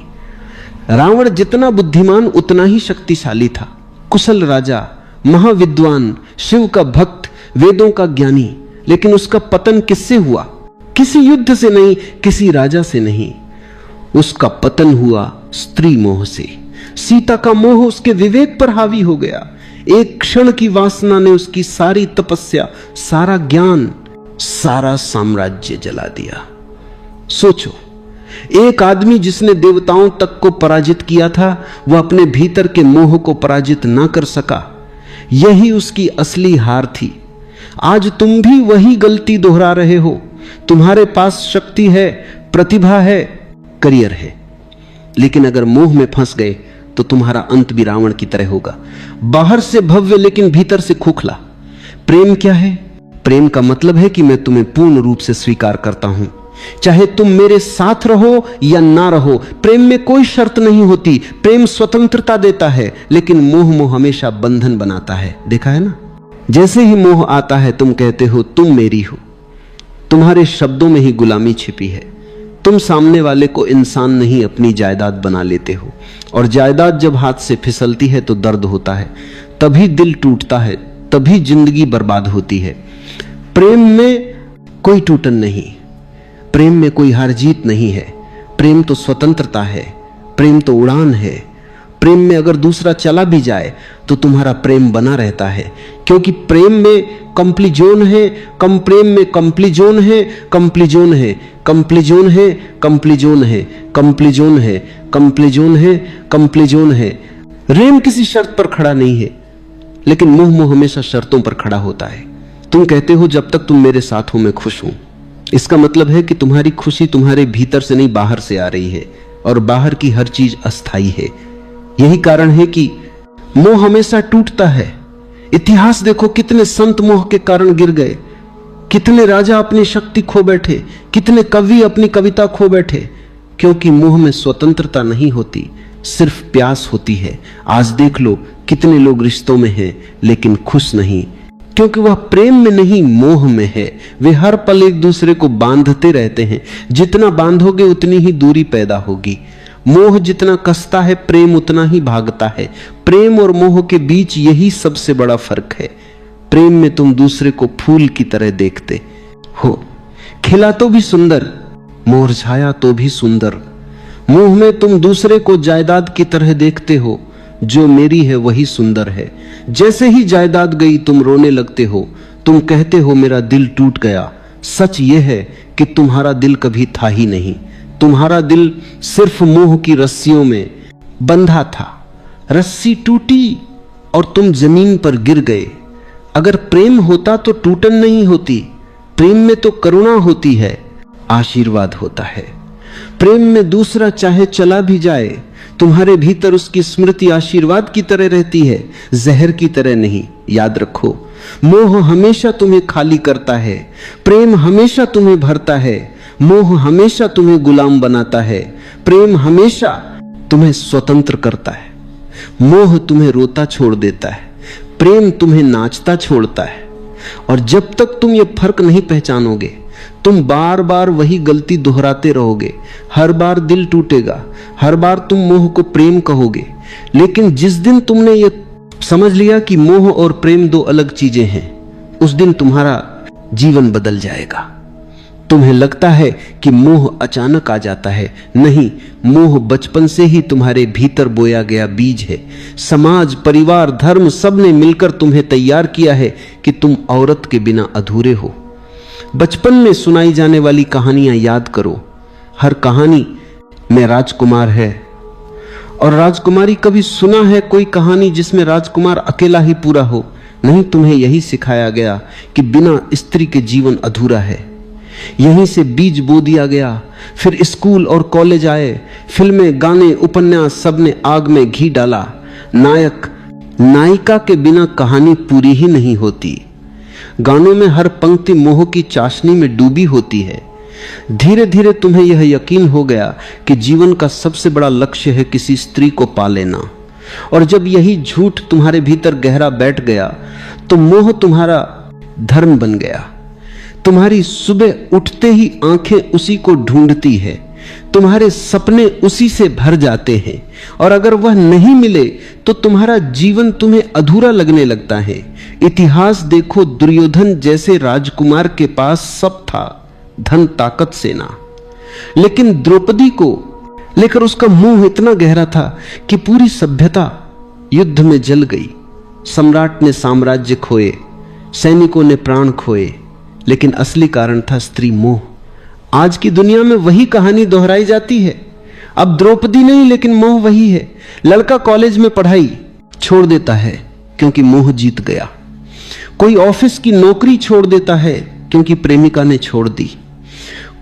रावण जितना बुद्धिमान उतना ही शक्तिशाली था, कुशल राजा, महाविद्वान, शिव का भक्त, वेदों का ज्ञानी, लेकिन उसका पतन किससे हुआ? किसी युद्ध से नहीं, किसी राजा से नहीं। उसका पतन हुआ स्त्री मोह से। सीता का मोह उसके विवेक पर हावी हो गया। एक क्षण की वासना ने उसकी सारी तपस्या, सारा ज्ञान, सारा साम्राज्य जला दिया। सोचो, एक आदमी जिसने देवताओं तक को पराजित किया था, वह अपने भीतर के मोह को पराजित ना कर सका। यही उसकी असली हार थी। आज तुम भी वही गलती दोहरा रहे हो। तुम्हारे पास शक्ति है, प्रतिभा है, करियर है, लेकिन अगर मोह में फंस गए तो तुम्हारा अंत भी रावण की तरह होगा। बाहर से भव्य लेकिन भीतर से खोखला। प्रेम क्या है? प्रेम का मतलब है कि मैं तुम्हें पूर्ण रूप से स्वीकार करता हूं, चाहे तुम मेरे साथ रहो या ना रहो। प्रेम में कोई शर्त नहीं होती। प्रेम स्वतंत्रता देता है, लेकिन मोह हमेशा बंधन बनाता है। देखा है ना? जैसे ही मोह आता है तुम कहते हो तुम मेरी हो। तुम्हारे शब्दों में ही गुलामी छिपी है। तुम सामने वाले को इंसान नहीं अपनी जायदाद बना लेते हो, और जायदाद जब हाथ से फिसलती है तो दर्द होता है, तभी दिल टूटता है, तभी जिंदगी बर्बाद होती है। प्रेम में कोई टूटन नहीं, प्रेम में कोई हार जीत नहीं है। प्रेम तो स्वतंत्रता है, प्रेम तो उड़ान है। प्रेम में अगर दूसरा चला भी जाए तो तुम्हारा प्रेम बना रहता है, क्योंकि प्रेम में कंप्लीजोन है, कम प्रेम में कंप्लीजोन है, कंप्लीजोन है, कंप्लीजोन है, कंप्लीजोन है, कंप्लीजोन है, कंप्लीजोन है, कंप्लीजोन है। प्रेम किसी शर्त पर खड़ा नहीं है, लेकिन मोह हमेशा शर्तों पर खड़ा होता है। तुम कहते हो जब तक तुम मेरे साथ हो मैं खुश हूं। इसका मतलब है कि तुम्हारी खुशी तुम्हारे भीतर से नहीं बाहर से आ रही है, और बाहर की हर चीज अस्थाई है। यही कारण है कि मोह हमेशा टूटता है। इतिहास देखो, कितने संत मोह के कारण गिर गए, कितने राजा अपनी शक्ति खो बैठे, कितने कवि अपनी कविता खो बैठे, क्योंकि मोह में स्वतंत्रता नहीं होती, सिर्फ प्यास होती है। आज देख लो कितने लोग रिश्तों में हैं लेकिन खुश नहीं, क्योंकि वह प्रेम में नहीं मोह में है। वे हर पल एक दूसरे को बांधते रहते हैं। जितना बांधोगे उतनी ही दूरी पैदा होगी। मोह जितना कसता है प्रेम उतना ही भागता है। प्रेम और मोह के बीच यही सबसे बड़ा फर्क है। प्रेम में तुम दूसरे को फूल की तरह देखते हो, खिला तो भी सुंदर, मुरझाया तो भी सुंदर। मोह में तुम दूसरे को जायदाद की तरह देखते हो, जो मेरी है वही सुंदर है। जैसे ही जायदाद गई तुम रोने लगते हो, तुम कहते हो मेरा दिल टूट गया। सच यह है कि तुम्हारा दिल कभी था ही नहीं। तुम्हारा दिल सिर्फ मोह की रस्सियों में बंधा था। रस्सी टूटी और तुम जमीन पर गिर गए। अगर प्रेम होता तो टूटन नहीं होती। प्रेम में तो करुणा होती है, आशीर्वाद होता है। प्रेम में दूसरा चाहे चला भी जाए, तुम्हारे भीतर उसकी स्मृति आशीर्वाद की तरह रहती है, जहर की तरह नहीं। याद रखो, मोह हमेशा तुम्हें खाली करता है, प्रेम हमेशा तुम्हें भरता है। मोह हमेशा तुम्हें गुलाम बनाता है, प्रेम हमेशा तुम्हें स्वतंत्र करता है। मोह तुम्हें रोता छोड़ देता है, प्रेम तुम्हें नाचता छोड़ता है। और जब तक तुम ये फर्क नहीं पहचानोगे, तुम बार बार वही गलती दोहराते रहोगे। हर बार दिल टूटेगा, हर बार तुम मोह को प्रेम कहोगे। लेकिन जिस दिन तुमने ये समझ लिया कि मोह और प्रेम दो अलग चीजें हैं, उस दिन तुम्हारा जीवन बदल जाएगा। तुम्हें लगता है कि मोह अचानक आ जाता है, नहीं, मोह बचपन से ही तुम्हारे भीतर बोया गया बीज है। समाज, परिवार, धर्म सब ने मिलकर तुम्हें तैयार किया है कि तुम औरत के बिना अधूरे हो। बचपन में सुनाई जाने वाली कहानियां याद करो। हर कहानी में राजकुमार है और राजकुमारी, कभी सुना है कोई कहानी जिसमें राजकुमार अकेला ही पूरा हो? नहीं, तुम्हें यही सिखाया गया कि बिना स्त्री के जीवन अधूरा है। यहीं से बीज बो दिया गया। फिर स्कूल और कॉलेज आए, फिल्में, गाने, उपन्यास, सबने आग में घी डाला। नायक नायिका के बिना कहानी पूरी ही नहीं होती। गानों में हर पंक्ति मोह की चाशनी में डूबी होती है। धीरे धीरे तुम्हें यह यकीन हो गया कि जीवन का सबसे बड़ा लक्ष्य है किसी स्त्री को पा लेना। और जब यही झूठ तुम्हारे भीतर गहरा बैठ गया तो मोह तुम्हारा धर्म बन गया। तुम्हारी सुबह उठते ही आंखें उसी को ढूंढती है, तुम्हारे सपने उसी से भर जाते हैं, और अगर वह नहीं मिले तो तुम्हारा जीवन तुम्हें अधूरा लगने लगता है। इतिहास देखो, दुर्योधन जैसे राजकुमार के पास सब था, धन, ताकत, सेना, लेकिन द्रौपदी को लेकर उसका मोह इतना गहरा था कि पूरी सभ्यता युद्ध में जल गई। सम्राट ने साम्राज्य खोए, सैनिकों ने प्राण खोए, लेकिन असली कारण था स्त्री मोह। आज की दुनिया में वही कहानी दोहराई जाती है। अब द्रौपदी नहीं, लेकिन मोह वही है। लड़का कॉलेज में पढ़ाई छोड़ देता है क्योंकि मोह जीत गया। कोई ऑफिस की नौकरी छोड़ देता है क्योंकि प्रेमिका ने छोड़ दी।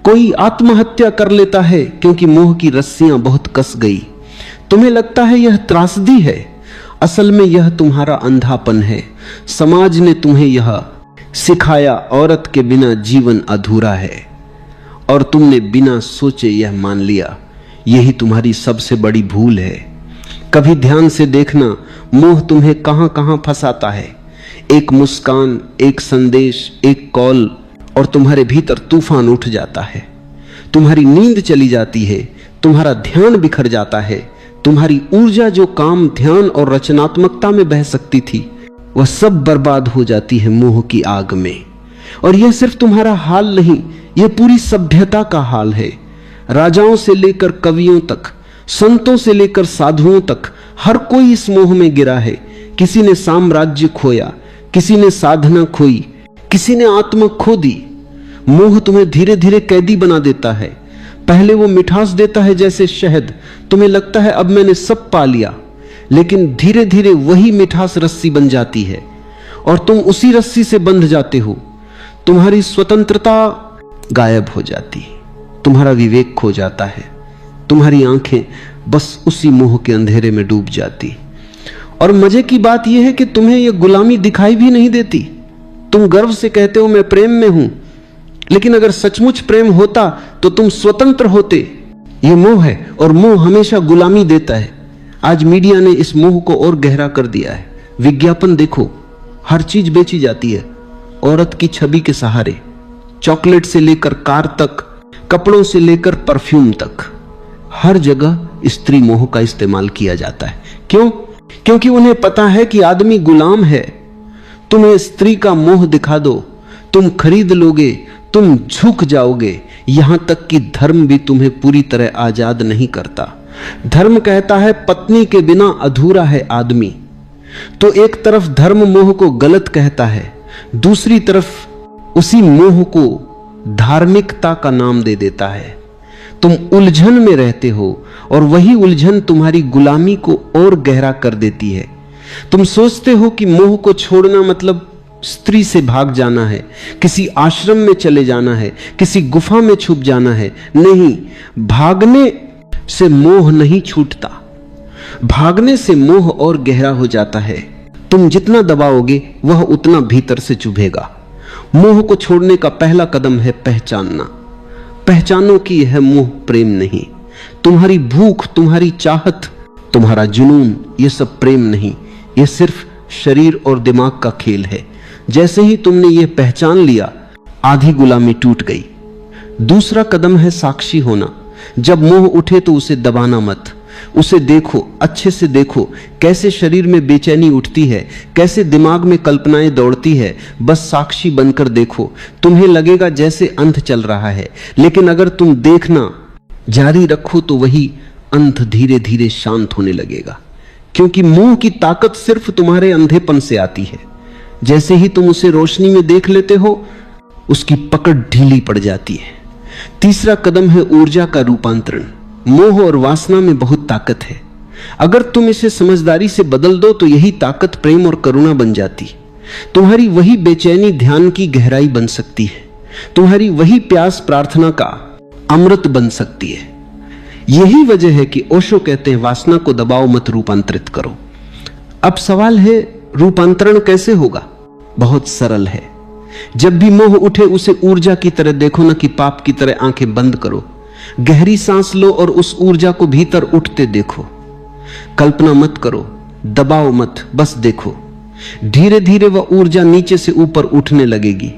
कोई आत्महत्या कर लेता है क्योंकि मोह की रस्सियां बहुत कस गई। तुम्हें लगता है यह त्रासदी है, असल में यह तुम्हारा अंधापन है। समाज ने तुम्हें यह सिखाया, औरत के बिना जीवन अधूरा है, और तुमने बिना सोचे यह मान लिया। यही तुम्हारी सबसे बड़ी भूल है। कभी ध्यान से देखना, मोह तुम्हें कहां कहां फंसाता है। एक मुस्कान, एक संदेश, एक कॉल, और तुम्हारे भीतर तूफान उठ जाता है। तुम्हारी नींद चली जाती है, तुम्हारा ध्यान बिखर जाता है। तुम्हारी ऊर्जा जो काम, ध्यान और रचनात्मकता में बह सकती थी, वह सब बर्बाद हो जाती है मोह की आग में। और यह सिर्फ तुम्हारा हाल नहीं, यह पूरी सभ्यता का हाल है। राजाओं से लेकर कवियों तक, संतों से लेकर साधुओं तक, हर कोई इस मोह में गिरा है। किसी ने साम्राज्य खोया, किसी ने साधना खोई, किसी ने आत्मा खो दी। मोह तुम्हें धीरे धीरे कैदी बना देता है। पहले वो मिठास देता है जैसे शहद, तुम्हें लगता है अब मैंने सब पा लिया, लेकिन धीरे धीरे वही मिठास रस्सी बन जाती है और तुम उसी रस्सी से बंध जाते हो। तुम्हारी स्वतंत्रता गायब हो जाती है, तुम्हारा विवेक खो जाता है, तुम्हारी आंखें बस उसी मोह के अंधेरे में डूब जाती। और मजे की बात यह है कि तुम्हें यह गुलामी दिखाई भी नहीं देती। तुम गर्व से कहते हो मैं प्रेम में हूं, लेकिन अगर सचमुच प्रेम होता तो तुम स्वतंत्र होते। यह मोह है, और मोह हमेशा गुलामी देता है। आज मीडिया ने इस मोह को और गहरा कर दिया है। विज्ञापन देखो, हर चीज बेची जाती है औरत की छवि के सहारे। चॉकलेट से लेकर कार तक, कपड़ों से लेकर परफ्यूम तक, हर जगह स्त्री मोह का इस्तेमाल किया जाता है। क्यों? क्योंकि उन्हें पता है कि आदमी गुलाम है। तुम्हें स्त्री का मोह दिखा दो, तुम खरीद लोगे, तुम झुक जाओगे। यहां तक कि धर्म भी तुम्हें पूरी तरह आजाद नहीं करता। धर्म कहता है पत्नी के बिना अधूरा है आदमी। तो एक तरफ धर्म मोह को गलत कहता है, दूसरी तरफ उसी मोह को धार्मिकता का नाम दे देता है। तुम उलझन में रहते हो और वही उलझन तुम्हारी गुलामी को और गहरा कर देती है। तुम सोचते हो कि मोह को छोड़ना मतलब स्त्री से भाग जाना है, किसी आश्रम में चले जाना है, किसी गुफा में छुप जाना है। नहीं, भागने से मोह नहीं छूटता, भागने से मोह और गहरा हो जाता है। तुम जितना दबाओगे वह उतना भीतर से चुभेगा। मोह को छोड़ने का पहला कदम है पहचानना। पहचानो कि यह मोह प्रेम नहीं। तुम्हारी भूख, तुम्हारी चाहत, तुम्हारा जुनून, यह सब प्रेम नहीं, यह सिर्फ शरीर और दिमाग का खेल है। जैसे ही तुमने यह पहचान लिया, आधी गुलामी टूट गई। दूसरा कदम है साक्षी होना। जब मोह उठे तो उसे दबाना मत, उसे देखो, अच्छे से देखो, कैसे शरीर में बेचैनी उठती है, कैसे दिमाग में कल्पनाएं दौड़ती है। बस साक्षी बनकर देखो। तुम्हें लगेगा जैसे अंत चल रहा है, लेकिन अगर तुम देखना जारी रखो तो वही अंत धीरे धीरे शांत होने लगेगा। क्योंकि मोह की ताकत सिर्फ तुम्हारे अंधेपन से आती है। जैसे ही तुम उसे रोशनी में देख लेते हो, उसकी पकड़ ढीली पड़ जाती है। तीसरा कदम है ऊर्जा का रूपांतरण। मोह और वासना में बहुत ताकत है। अगर तुम इसे समझदारी से बदल दो तो यही ताकत प्रेम और करुणा बन जाती। तुम्हारी वही बेचैनी ध्यान की गहराई बन सकती है। तुम्हारी वही प्यास प्रार्थना का अमृत बन सकती है। यही वजह है कि ओशो कहते हैं, वासना को दबाओ मत, रूपांतरित करो। अब सवाल है, रूपांतरण कैसे होगा? बहुत सरल है। जब भी मोह उठे उसे ऊर्जा की तरह देखो, न कि पाप की तरह आंखें बंद करो। गहरी सांस लो और उस ऊर्जा को भीतर उठते देखो। कल्पना मत करो, दबाओ मत, बस देखो। धीरे धीरे वह ऊर्जा नीचे से ऊपर उठने लगेगी,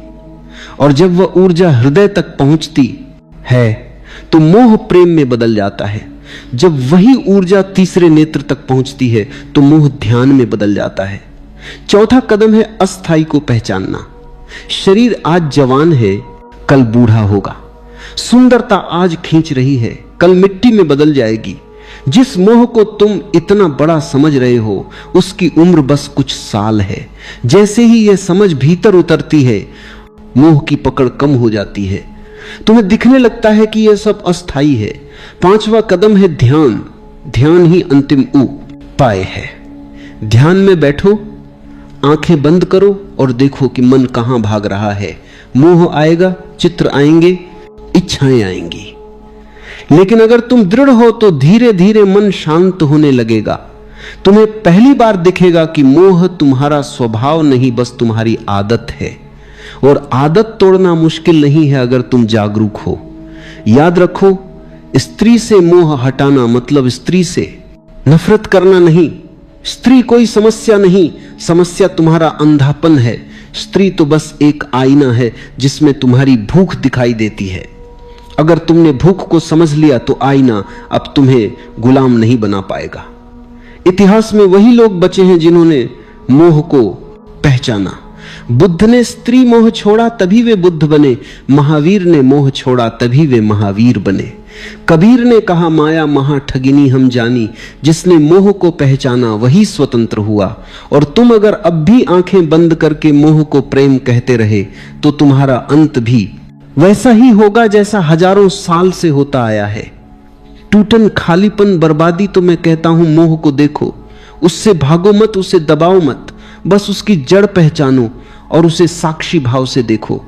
और जब वह ऊर्जा हृदय तक पहुंचती है तो मोह प्रेम में बदल जाता है। जब वही ऊर्जा तीसरे नेत्र तक पहुंचती है तो मोह ध्यान में बदल जाता है। चौथा कदम है अस्थाई को पहचानना। शरीर आज जवान है, कल बूढ़ा होगा। सुंदरता आज खींच रही है, कल मिट्टी में बदल जाएगी। जिस मोह को तुम इतना बड़ा समझ रहे हो उसकी उम्र बस कुछ साल है। जैसे ही यह समझ भीतर उतरती है, मोह की पकड़ कम हो जाती है। तुम्हें दिखने लगता है कि यह सब अस्थाई है। पांचवा कदम है ध्यान। ध्यान ही अंतिम उपाय है। ध्यान में बैठो, आंखें बंद करो और देखो कि मन कहां भाग रहा है। मोह आएगा, चित्र आएंगे, इच्छाएं आएंगी, लेकिन अगर तुम दृढ़ हो तो धीरे धीरे मन शांत होने लगेगा। तुम्हें पहली बार दिखेगा कि मोह तुम्हारा स्वभाव नहीं, बस तुम्हारी आदत है। और आदत तोड़ना मुश्किल नहीं है अगर तुम जागरूक हो। याद रखो, स्त्री से मोह हटाना मतलब स्त्री से नफरत करना नहीं। स्त्री कोई समस्या नहीं, समस्या तुम्हारा अंधापन है। स्त्री तो बस एक आईना है जिसमें तुम्हारी भूख दिखाई देती है। अगर तुमने भूख को समझ लिया तो आईना अब तुम्हें गुलाम नहीं बना पाएगा। इतिहास में वही लोग बचे हैं जिन्होंने मोह को पहचाना। बुद्ध ने स्त्री मोह छोड़ा तभी वे बुद्ध बने। महावीर ने मोह छोड़ा तभी वे महावीर बने। कबीर ने कहा, माया महा ठगिनी हम जानी। जिसने मोह को पहचाना वही स्वतंत्र हुआ। और तुम अगर अब भी आंखें बंद करके मोह को प्रेम कहते रहे तो तुम्हारा अंत भी वैसा ही होगा जैसा हजारों साल से होता आया है। टूटन, खालीपन, बर्बादी। तो मैं कहता हूं मोह को देखो, उससे भागो मत, उसे दबाओ मत, बस उसकी जड़ पहचानो और उसे साक्षी भाव से देखो।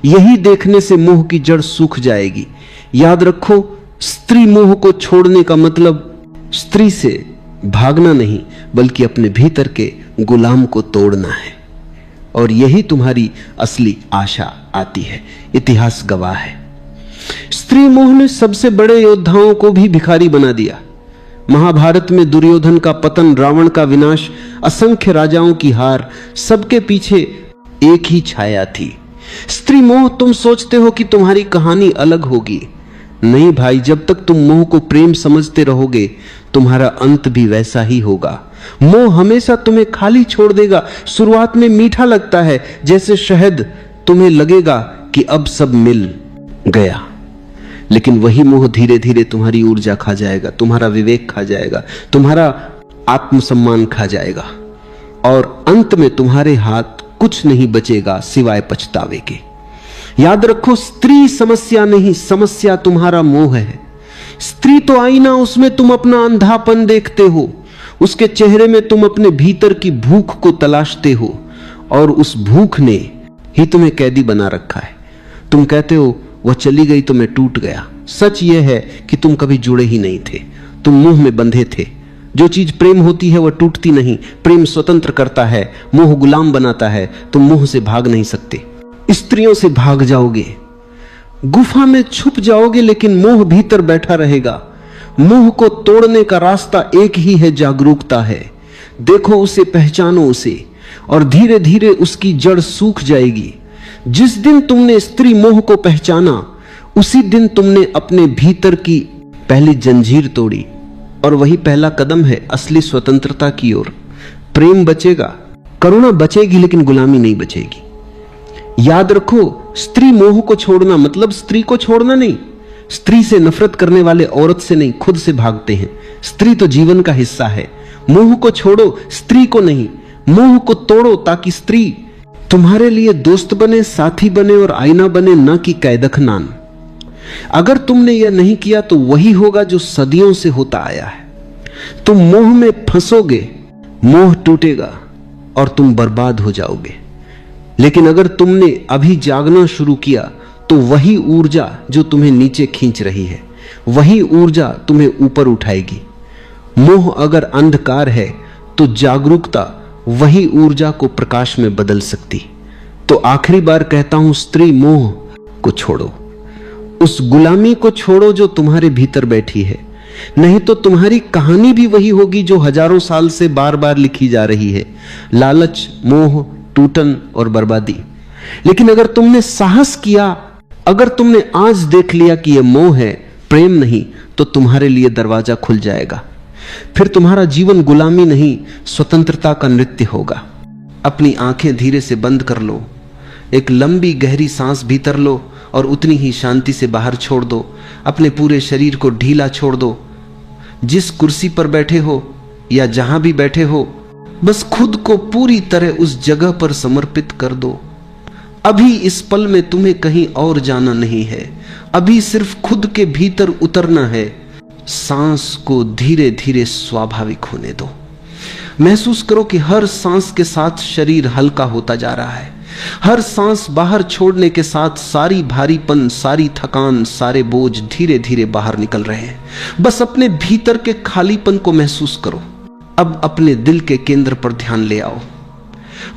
यही देखने से मोह की जड़ सूख जाएगी। याद रखो, स्त्री मोह को छोड़ने का मतलब स्त्री से भागना नहीं, बल्कि अपने भीतर के गुलाम को तोड़ना है। और यही तुम्हारी असली आशा आती है। इतिहास गवाह है। स्त्री मोह ने सबसे बड़े योद्धाओं को भी भिखारी बना दिया। महाभारत में दुर्योधन का पतन, रावण का विनाश, असंख्य राजाओं की हार, सबके पीछे एक ही छाया थी, स्त्री मोह। तुम सोचते हो कि तुम्हारी कहानी अलग होगी। नहीं भाई, जब तक तुम मोह को प्रेम समझते रहोगे तुम्हारा अंत भी वैसा ही होगा। मोह हमेशा तुम्हें खाली छोड़ देगा। शुरुआत में मीठा लगता है, जैसे शहद। तुम्हें लगेगा कि अब सब मिल गया, लेकिन वही मोह धीरे धीरे तुम्हारी ऊर्जा खा जाएगा, तुम्हारा विवेक खा जाएगा, तुम्हारा आत्मसम्मान खा जाएगा, और अंत में तुम्हारे हाथ कुछ नहीं बचेगा सिवाय पछतावे के। याद रखो, स्त्री समस्या नहीं, समस्या तुम्हारा मोह है। स्त्री तो आईना, उसमें तुम अपना अंधापन देखते हो। उसके चेहरे में तुम अपने भीतर की भूख को तलाशते हो, और उस भूख ने ही तुम्हें कैदी बना रखा है। तुम कहते हो वह चली गई तो मैं टूट गया। सच यह है कि तुम कभी जुड़े ही नहीं थे, तुम मोह में बंधे थे। जो चीज प्रेम होती है वह टूटती नहीं। प्रेम स्वतंत्र करता है, मोह गुलाम बनाता है। तुम मोह से भाग नहीं सकते। स्त्रियों से भाग जाओगे, गुफा में छुप जाओगे, लेकिन मोह भीतर बैठा रहेगा। मोह को तोड़ने का रास्ता एक ही है, जागरूकता है। देखो उसे, पहचानो उसे, और धीरे धीरे उसकी जड़ सूख जाएगी। जिस दिन तुमने स्त्री मोह को पहचाना उसी दिन तुमने अपने भीतर की पहली जंजीर तोड़ी, और वही पहला कदम है असली स्वतंत्रता की ओर। प्रेम बचेगा, करुणा बचेगी, लेकिन गुलामी नहीं बचेगी। याद रखो, स्त्री मोह को छोड़ना मतलब स्त्री को छोड़ना नहीं। स्त्री से नफरत करने वाले औरत से नहीं, खुद से भागते हैं। स्त्री तो जीवन का हिस्सा है। मोह को छोड़ो, स्त्री को नहीं। मोह को तोड़ो ताकि स्त्री तुम्हारे लिए दोस्त बने, साथी बने और आईना बने, ना कि कैदखनान। अगर तुमने यह नहीं किया तो वही होगा जो सदियों से होता आया है। तुम मोह में फंसोगे, मोह टूटेगा और तुम बर्बाद हो जाओगे। लेकिन अगर तुमने अभी जागना शुरू किया तो वही ऊर्जा जो तुम्हें नीचे खींच रही है, वही ऊर्जा तुम्हें ऊपर उठाएगी। मोह अगर अंधकार है तो जागरूकता वही ऊर्जा को प्रकाश में बदल सकती। तो आखिरी बार कहता हूं, स्त्री मोह को छोड़ो, उस गुलामी को छोड़ो जो तुम्हारे भीतर बैठी है। नहीं तो तुम्हारी कहानी भी वही होगी जो हजारों साल से बार बार लिखी जा रही है, लालच, मोह, टूटन और बर्बादी। लेकिन अगर तुमने साहस किया, अगर तुमने आज देख लिया कि यह मोह है, प्रेम नहीं, तो तुम्हारे लिए दरवाजा खुल जाएगा। फिर तुम्हारा जीवन गुलामी नहीं, स्वतंत्रता का नृत्य होगा। अपनी आंखें धीरे से बंद कर लो, एक लंबी गहरी सांस भीतर लो और उतनी ही शांति से बाहर छोड़ दो। अपने पूरे शरीर को ढीला छोड़ दो। जिस कुर्सी पर बैठे हो या जहां भी बैठे हो, बस खुद को पूरी तरह उस जगह पर समर्पित कर दो। अभी इस पल में तुम्हें कहीं और जाना नहीं है, अभी सिर्फ खुद के भीतर उतरना है। सांस को धीरे धीरे स्वाभाविक होने दो। महसूस करो कि हर सांस के साथ शरीर हल्का होता जा रहा है। हर सांस बाहर छोड़ने के साथ सारी भारीपन, सारी थकान, सारे बोझ धीरे धीरे बाहर निकल रहे हैं। बस अपने भीतर के खालीपन को महसूस करो। अब अपने दिल के केंद्र पर ध्यान ले आओ।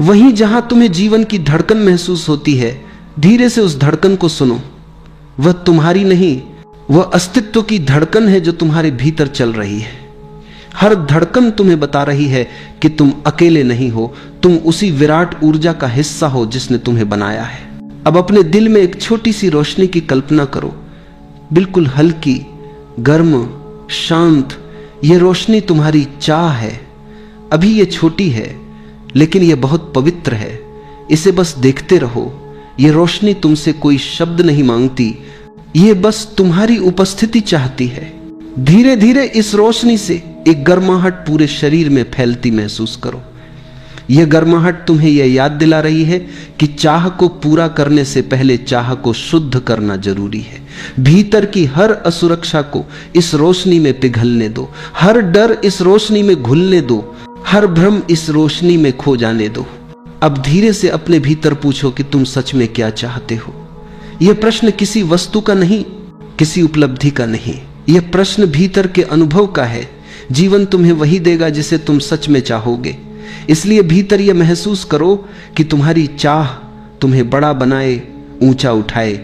वहीं जहां तुम्हें जीवन की धड़कन महसूस होती है, धीरे से उस धड़कन को सुनो। वह तुम्हारी नहीं, वह अस्तित्व की धड़कन है जो तुम्हारे भीतर चल रही है। हर धड़कन तुम्हें बता रही है कि तुम अकेले नहीं हो, तुम उसी विराट ऊर्जा का हिस्सा हो जिसने तुम्हें बनाया है। अब अपने दिल में एक छोटी सी रोशनी की कल्पना करो, बिल्कुल हल्की, गर्म, शांत। यह रोशनी तुम्हारी चाह है। अभी यह छोटी है लेकिन यह बहुत पवित्र है। इसे बस देखते रहो। यह रोशनी तुमसे कोई शब्द नहीं मांगती, यह बस तुम्हारी उपस्थिति चाहती है। धीरे धीरे इस रोशनी से एक गर्माहट पूरे शरीर में फैलती महसूस करो। यह गर्माहट तुम्हें यह याद दिला रही है कि चाह को पूरा करने से पहले चाह को शुद्ध करना जरूरी है। भीतर की हर असुरक्षा को इस रोशनी में पिघलने दो, हर डर इस रोशनी में घुलने दो, हर भ्रम इस रोशनी में खो जाने दो। अब धीरे से अपने भीतर पूछो कि तुम सच में क्या चाहते हो। यह प्रश्न किसी वस्तु का नहीं, किसी उपलब्धि का नहीं, यह प्रश्न भीतर के अनुभव का है। जीवन तुम्हें वही देगा जिसे तुम सच में चाहोगे। इसलिए भीतर यह महसूस करो कि तुम्हारी चाह तुम्हें बड़ा बनाए, ऊंचा उठाए।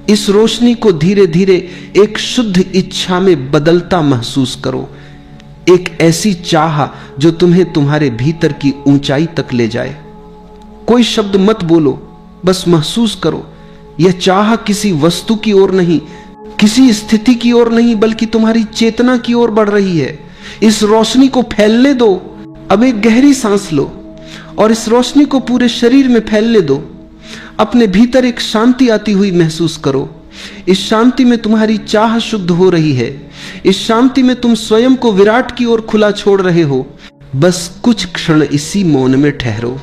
इस रोशनी को धीरे धीरे एक शुद्ध इच्छा में बदलता महसूस करो, एक ऐसी चाह जो तुम्हें तुम्हारे भीतर की ऊंचाई तक ले जाए। कोई शब्द मत बोलो, बस महसूस करो। यह चाह किसी वस्तु की ओर नहीं, किसी स्थिति की ओर नहीं, बल्कि तुम्हारी चेतना की ओर बढ़ रही है। इस रोशनी को फैलने दो। अब एक गहरी सांस लो और इस रोशनी को पूरे शरीर में फैलने दो। अपने भीतर एक शांति आती हुई महसूस करो। इस शांति में तुम्हारी चाह शुद्ध हो रही है। इस शांति में तुम स्वयं को विराट की ओर खुला छोड़ रहे हो। बस कुछ क्षण इसी मौन में ठहरो।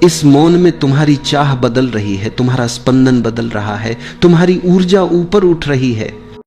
इस मौन में तुम्हारी चाह बदल रही है, तुम्हारा स्पंदन बदल रहा है, तुम्हारी ऊर्जा ऊपर उठ रही है।